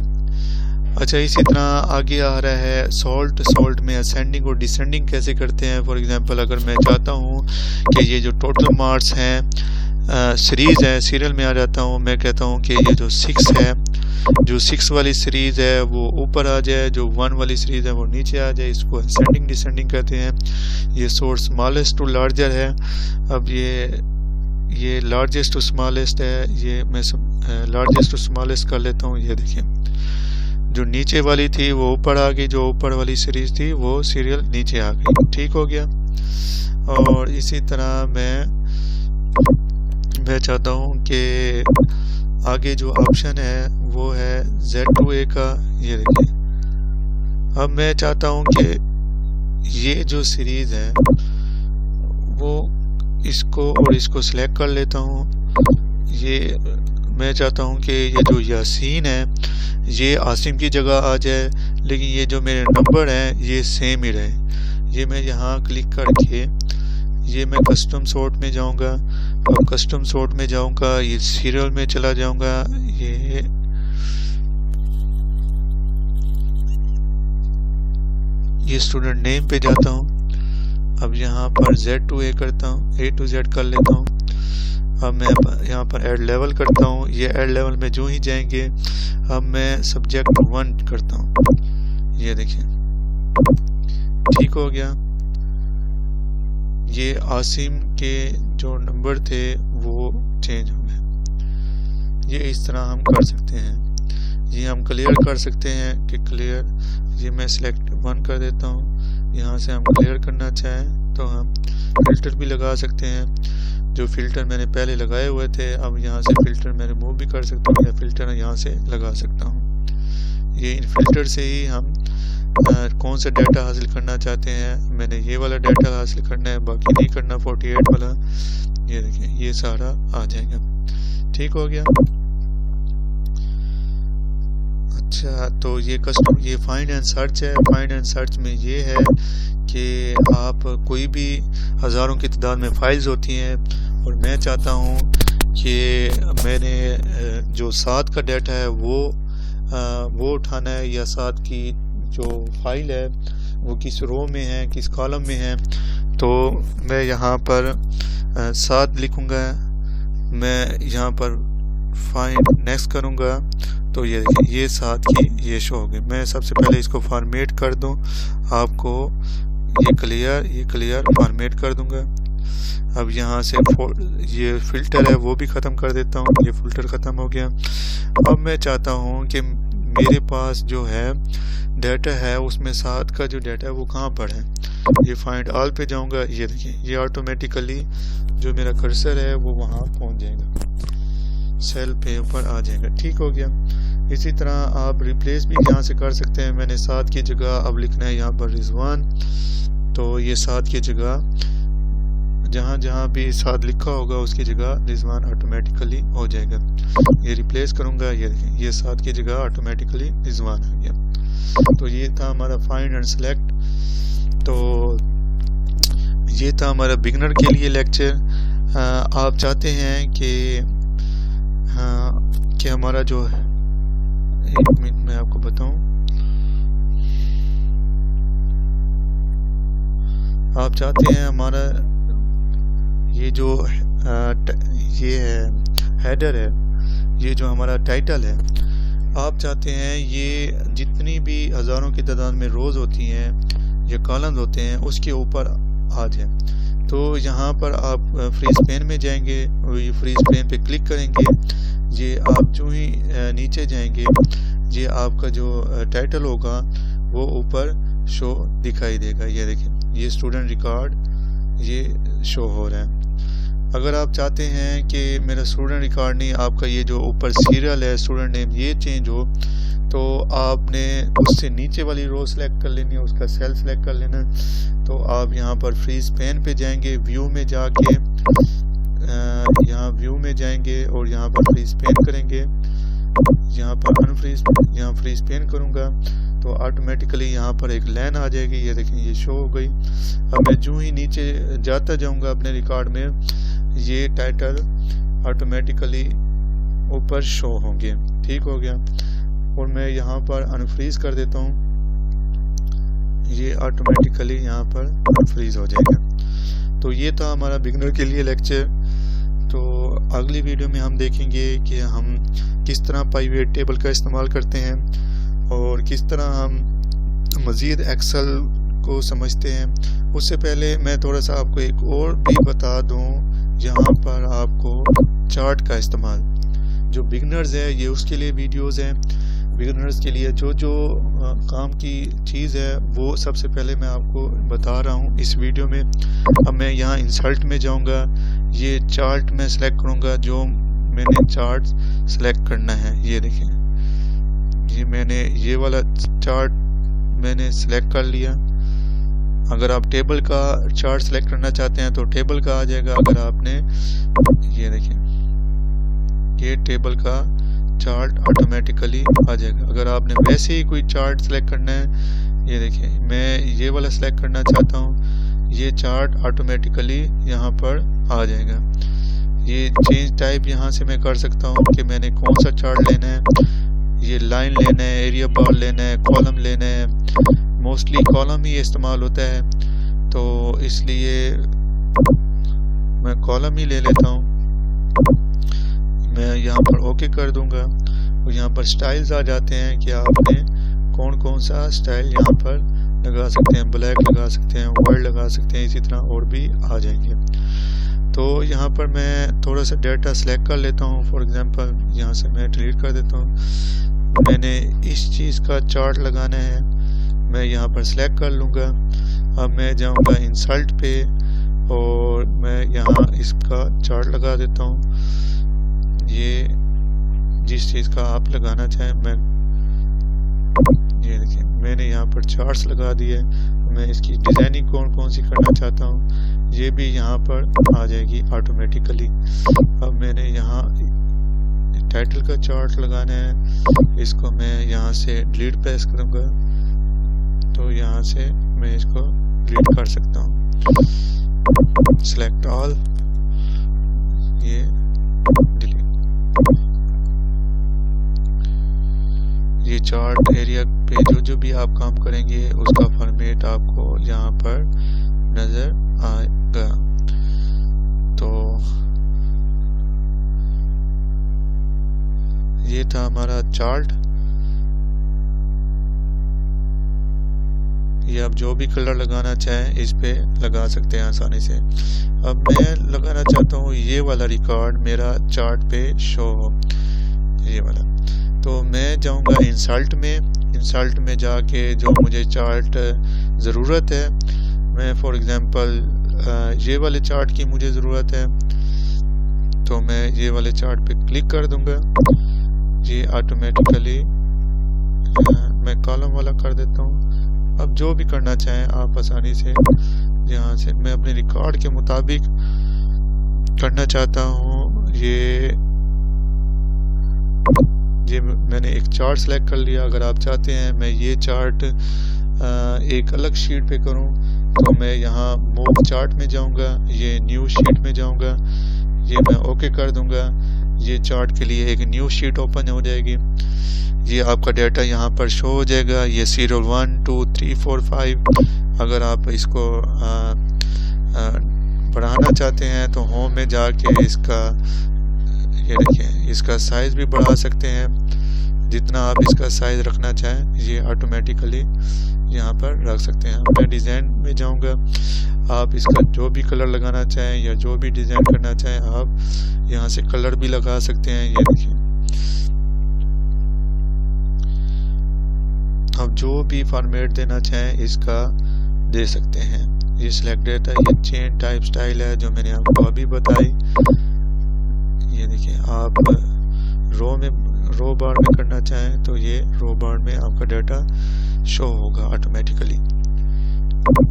अच्छा, इसी तरह आगे आ रहा है सॉल्ट में असेंडिंग और डिसेंडिंग कैसे करते हैं। फॉर एग्जांपल अगर मैं चाहता हूँ कि ये जो टोटल मार्क्स हैं सीरीज़ है, सीरियल में आ जाता हूँ। मैं कहता हूँ कि ये जो 6 है, जो 6 वाली सीरीज़ है वो ऊपर आ जाए, जो 1 वाली सीरीज़ है वो नीचे आ जाए। इसको असेंडिंग डिसेंडिंग कहते हैं। ये सोर्स स्मॉलेस्ट टू लार्जर है। अब ये लार्जेस्ट टू स्मॉलेस्ट है, ये मैं लार्जेस्ट टू स्मॉलेस्ट कर लेता हूँ। ये देखिए, जो नीचे वाली थी वो ऊपर आ गई, जो ऊपर वाली सीरीज़ थी वो सीरियल नीचे आ गई। ठीक हो गया। और इसी तरह मैं चाहता हूँ कि आगे जो ऑप्शन है वो है Z2A का। ये देखिए, अब मैं चाहता हूँ कि ये जो सीरीज़ है वो इसको और इसको सिलेक्ट कर लेता हूँ। ये मैं चाहता हूँ कि ये जो यासीन है ये आसिम की जगह आ जाए, लेकिन ये जो मेरे नंबर हैं ये सेम ही रहे। ये मैं यहाँ क्लिक करके ये मैं कस्टम सॉर्ट में जाऊँगा। अब कस्टम सॉर्ट में जाऊँगा, ये सीरियल में चला जाऊँगा, ये स्टूडेंट नेम पे जाता हूँ। अब यहाँ पर Z2A करता हूँ, A to Z कर लेता हूँ। अब मैं यहाँ पर ऐड लेवल करता हूँ। ये ऐड लेवल में जो ही जाएंगे, अब मैं सब्जेक्ट 1 करता हूँ। ये देखिए, ठीक हो गया। ये आसिम के जो नंबर थे वो चेंज हो गए। ये इस तरह हम कर सकते हैं। ये हम क्लियर कर सकते हैं कि क्लियर, ये मैं सिलेक्ट 1 कर देता हूँ। यहाँ से हम क्लियर करना चाहें तो हम फिल्टर भी लगा सकते हैं। जो फिल्टर मैंने पहले लगाए हुए थे, अब यहाँ से फिल्टर मैं रिमूव भी कर सकता हूँ या फिल्टर यहाँ से लगा सकता हूँ। ये इन फिल्टर से ही हम कौन सा डाटा हासिल करना चाहते हैं। मैंने ये वाला डाटा हासिल करना है, बाकी नहीं करना 48 वाला। ये देखिए, ये सारा आ जाएगा। ठीक हो गया। अच्छा, तो ये ये फाइंड एंड सर्च है। फाइंड एंड सर्च में ये है कि आप कोई भी हज़ारों की तादाद में फाइल्स होती हैं, और मैं चाहता हूँ कि मैंने जो 7 का डाटा है वो उठाना है, या 7 की जो फाइल है वो किस रो में है, किस कॉलम में है। तो मैं यहाँ पर 7 लिखूँगा। मैं यहाँ पर फाइंड नेक्स्ट करूँगा, तो ये देखिए, ये 7 की ये शो हो गई। मैं सबसे पहले इसको फॉर्मेट कर दूँ आपको। ये क्लियर फॉर्मेट कर दूँगा। अब यहाँ से ये फ़िल्टर है वो भी ख़त्म कर देता हूँ। ये फ़िल्टर ख़त्म हो गया। अब मैं चाहता हूँ कि मेरे पास जो है डाटा है उसमें 7 का जो डाटा है वो कहाँ पर है। ये फाइंड ऑल पे जाऊँगा। ये देखिए, ये ऑटोमेटिकली जो मेरा कर्सर है वो वहाँ पहुँच जाएगा, सेल पे ऊपर आ जाएगा। ठीक हो गया। इसी तरह आप रिप्लेस भी यहाँ से कर सकते हैं। मैंने 7 की जगह अब लिखना है यहाँ पर रिजवान, तो ये 7 की जगह जहाँ जहाँ भी 7 लिखा होगा उसकी जगह रिजवान ऑटोमेटिकली हो जाएगा। ये रिप्लेस करूँगा, ये देखिए, ये 7 की जगह ऑटोमेटिकली रिजवान आ गया। तो ये था हमारा फाइंड एंड सेलेक्ट। तो ये था हमारा बिगनर के लिए लेक्चर। आप चाहते हैं कि हमारा जो है, 1 मिनट में आपको बताऊं, आप चाहते हैं हमारा ये जो ये है हेडर है, ये जो हमारा टाइटल है, आप चाहते हैं ये जितनी भी हज़ारों की तादाद में रोज़ होती हैं या कॉलम्स होते हैं उसके ऊपर आ जाए। तो यहाँ पर आप फ्रीज पेन में जाएंगे और ये फ्रीज पेन पे क्लिक करेंगे। ये आप जो ही नीचे जाएंगे, ये आपका जो टाइटल होगा वो ऊपर शो दिखाई देगा। ये देखिए, ये स्टूडेंट रिकॉर्ड ये शो हो रहा है। अगर आप चाहते हैं कि मेरा स्टूडेंट रिकॉर्ड नहीं, आपका ये जो ऊपर सीरियल है स्टूडेंट नेम ये चेंज हो, तो आपने उससे नीचे वाली रो सेलेक्ट कर लेनी है, उसका सेल सेलेक्ट कर लेना। तो आप यहाँ पर फ्रीज पेन पे जाएंगे, व्यू में जाके यहाँ व्यू में जाएंगे और यहाँ पर फ्रीज पेन करेंगे। यहाँ पर अनफ्रीज, यहाँ फ्रीज पेन करूँगा तो ऑटोमेटिकली यहाँ पर एक लाइन आ जाएगी। ये देखें, ये शो हो गई। अब मैं जो ही नीचे जाता जाऊँगा अपने रिकॉर्ड में, ये टाइटल ऑटोमेटिकली ऊपर शो होंगे। ठीक हो गया। और मैं यहाँ पर अनफ्रीज कर देता हूँ, ये ऑटोमेटिकली यहाँ पर अनफ्रीज हो जाएगा। तो ये था हमारा बिगनर के लिए लेक्चर। तो अगली वीडियो में हम देखेंगे कि हम किस तरह पाइवेट टेबल का इस्तेमाल करते हैं और किस तरह हम मज़ीद एक्सेल को समझते हैं। उससे पहले मैं थोड़ा सा आपको एक और भी बता दूं, यहाँ पर आपको चार्ट का इस्तेमाल, जो बिगनर्स है ये उसके लिए वीडियोस हैं। बिगनर्स के लिए जो काम की चीज़ है वो सबसे पहले मैं आपको बता रहा हूँ इस वीडियो में। अब मैं यहाँ इंसर्ट में जाऊँगा, ये चार्ट में सेलेक्ट करूँगा जो मैंने चार्ट सेलेक्ट करना है। ये देखें, ये मैंने ये वाला चार्ट मैंने सेलेक्ट कर लिया। अगर आप टेबल का चार्ट सेलेक्ट करना चाहते हैं तो टेबल का आ जाएगा। अगर आपने ये देखें, ये टेबल का चार्ट ऑटोमेटिकली आ जाएगा। अगर आपने वैसे ही कोई चार्ट सेलेक्ट करना है, ये देखिए मैं ये वाला सेलेक्ट करना चाहता हूँ, ये चार्ट ऑटोमेटिकली यहाँ पर आ जाएगा। ये चेंज टाइप यहाँ से मैं कर सकता हूँ कि मैंने कौन सा चार्ट लेना है। ये लाइन लेना है, एरिया बार लेना है, कॉलम लेना है। मोस्टली कॉलम ही इस्तेमाल होता है, तो इसलिए मैं कॉलम ही ले लेता हूँ। मैं यहाँ पर ओके कर दूंगा और यहाँ पर स्टाइल्स आ जाते हैं कि आपने कौन सा स्टाइल यहाँ पर लगा सकते हैं। ब्लैक लगा सकते हैं, वाइट लगा सकते हैं, इसी तरह और भी आ जाएंगे। तो यहाँ पर मैं थोड़ा सा डेटा सेलेक्ट कर लेता हूँ। फॉर एग्जांपल यहाँ से मैं डिलीट कर देता हूँ। मैंने इस चीज़ का चार्ट लगाना है, मैं यहाँ पर सेलेक्ट कर लूँगा। अब मैं जाऊँगा इंसर्ट पे और मैं यहाँ इसका चार्ट लगा देता हूँ। ये जिस चीज़ का आप लगाना चाहें, मैं ये देखिए मैंने यहाँ पर चार्ट्स लगा दिए। मैं इसकी डिज़ाइनिंग कौन सी करना चाहता हूँ ये भी यहाँ पर आ जाएगी ऑटोमेटिकली। अब मैंने यहाँ टाइटल का चार्ट लगाना है, इसको मैं यहाँ से डिलीट प्रेस करूँगा तो यहाँ से मैं इसको डिलीट कर सकता हूँ। सेलेक्ट ऑल, ये डिलीट। ये चार्ट एरिया पे जो भी आप काम करेंगे उसका फॉर्मेट आपको यहाँ पर नजर आएगा। तो ये था हमारा चार्ट। ये आप जो भी कलर लगाना चाहें इस पे लगा सकते हैं आसानी से। अब मैं लगाना चाहता हूँ ये वाला रिकॉर्ड मेरा चार्ट पे शो हो, ये वाला। तो मैं जाऊँगा इंसर्ट में जाके जो मुझे चार्ट ज़रूरत है, मैं फॉर एग्जांपल ये वाले चार्ट की मुझे ज़रूरत है तो मैं ये वाले चार्ट पे क्लिक कर दूंगा। ये ऑटोमेटिकली मैं कॉलम वाला कर देता हूँ। अब जो भी करना चाहें आप आसानी से यहाँ से, मैं अपने रिकॉर्ड के मुताबिक करना चाहता हूँ। ये मैंने एक चार्ट सेलेक्ट कर लिया। अगर आप चाहते हैं मैं ये चार्ट एक अलग शीट पे करूं तो मैं यहाँ मूव चार्ट में जाऊंगा, ये न्यू शीट में जाऊंगा, ये मैं ओके कर दूंगा। ये चार्ट के लिए एक न्यू शीट ओपन हो जाएगी। ये आपका डाटा यहाँ पर शो हो जाएगा। ये सीरियल 1 2 3 4 5। अगर आप इसको बढ़ाना चाहते हैं तो होम में जाके इसका ये देखिए इसका साइज भी बढ़ा सकते हैं। जितना आप इसका साइज रखना चाहें ये ऑटोमेटिकली यहाँ पर रख सकते हैं। मैं डिज़ाइन में जाऊँगा, आप इसका जो भी कलर लगाना चाहें या जो भी डिज़ाइन करना चाहें आप यहाँ से कलर भी लगा सकते हैं। ये देखिए आप जो भी फॉर्मेट देना चाहें इसका दे सकते हैं। ये सिलेक्ट डेटा, ये चेन टाइप स्टाइल है जो मैंने आपको अभी बताई। ये देखिए आप रो बार में करना चाहें तो ये रो बार में आपका डाटा शो होगा ऑटोमेटिकली।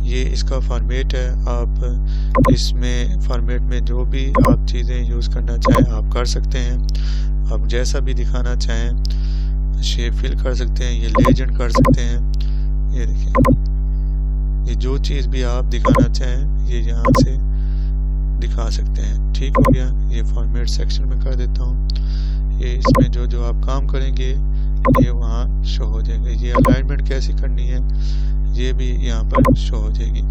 ये इसका फॉर्मेट है। आप इसमें फॉर्मेट में जो भी आप चीज़ें यूज़ करना चाहें आप कर सकते हैं। आप जैसा भी दिखाना चाहें शेप फिल कर सकते हैं, ये लेजेंड कर सकते हैं। ये देखिए ये जो चीज़ भी आप दिखाना चाहें ये यहाँ से दिखा सकते हैं। ठीक हो गया। ये फॉर्मेट सेक्शन में कर देता हूँ। ये इसमें जो आप काम करेंगे ये वहाँ शो हो जाएंगे। ये अलाइनमेंट कैसी करनी है ये भी यहाँ पर शो हो जाएगी।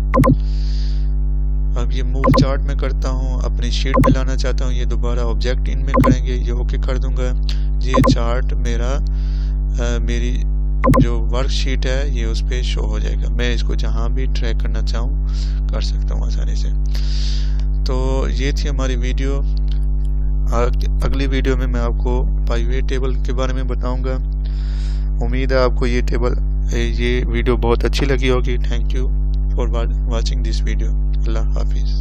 अब ये मूव चार्ट में करता हूँ, अपनी शीट में लाना चाहता हूँ, ये दोबारा ऑब्जेक्ट इन में करेंगे, ये ओके कर दूंगा। ये चार्ट मेरा मेरी जो वर्कशीट है ये उस पर शो हो जाएगा। मैं इसको जहाँ भी ट्रैक करना चाहूँ कर सकता हूँ आसानी से। तो ये थी हमारी वीडियो। अगली वीडियो में मैं आपको पाइवेट टेबल के बारे में बताऊंगा। उम्मीद है आपको ये वीडियो बहुत अच्छी लगी होगी। Thank you for watching this video. अल्लाह हाफिज़।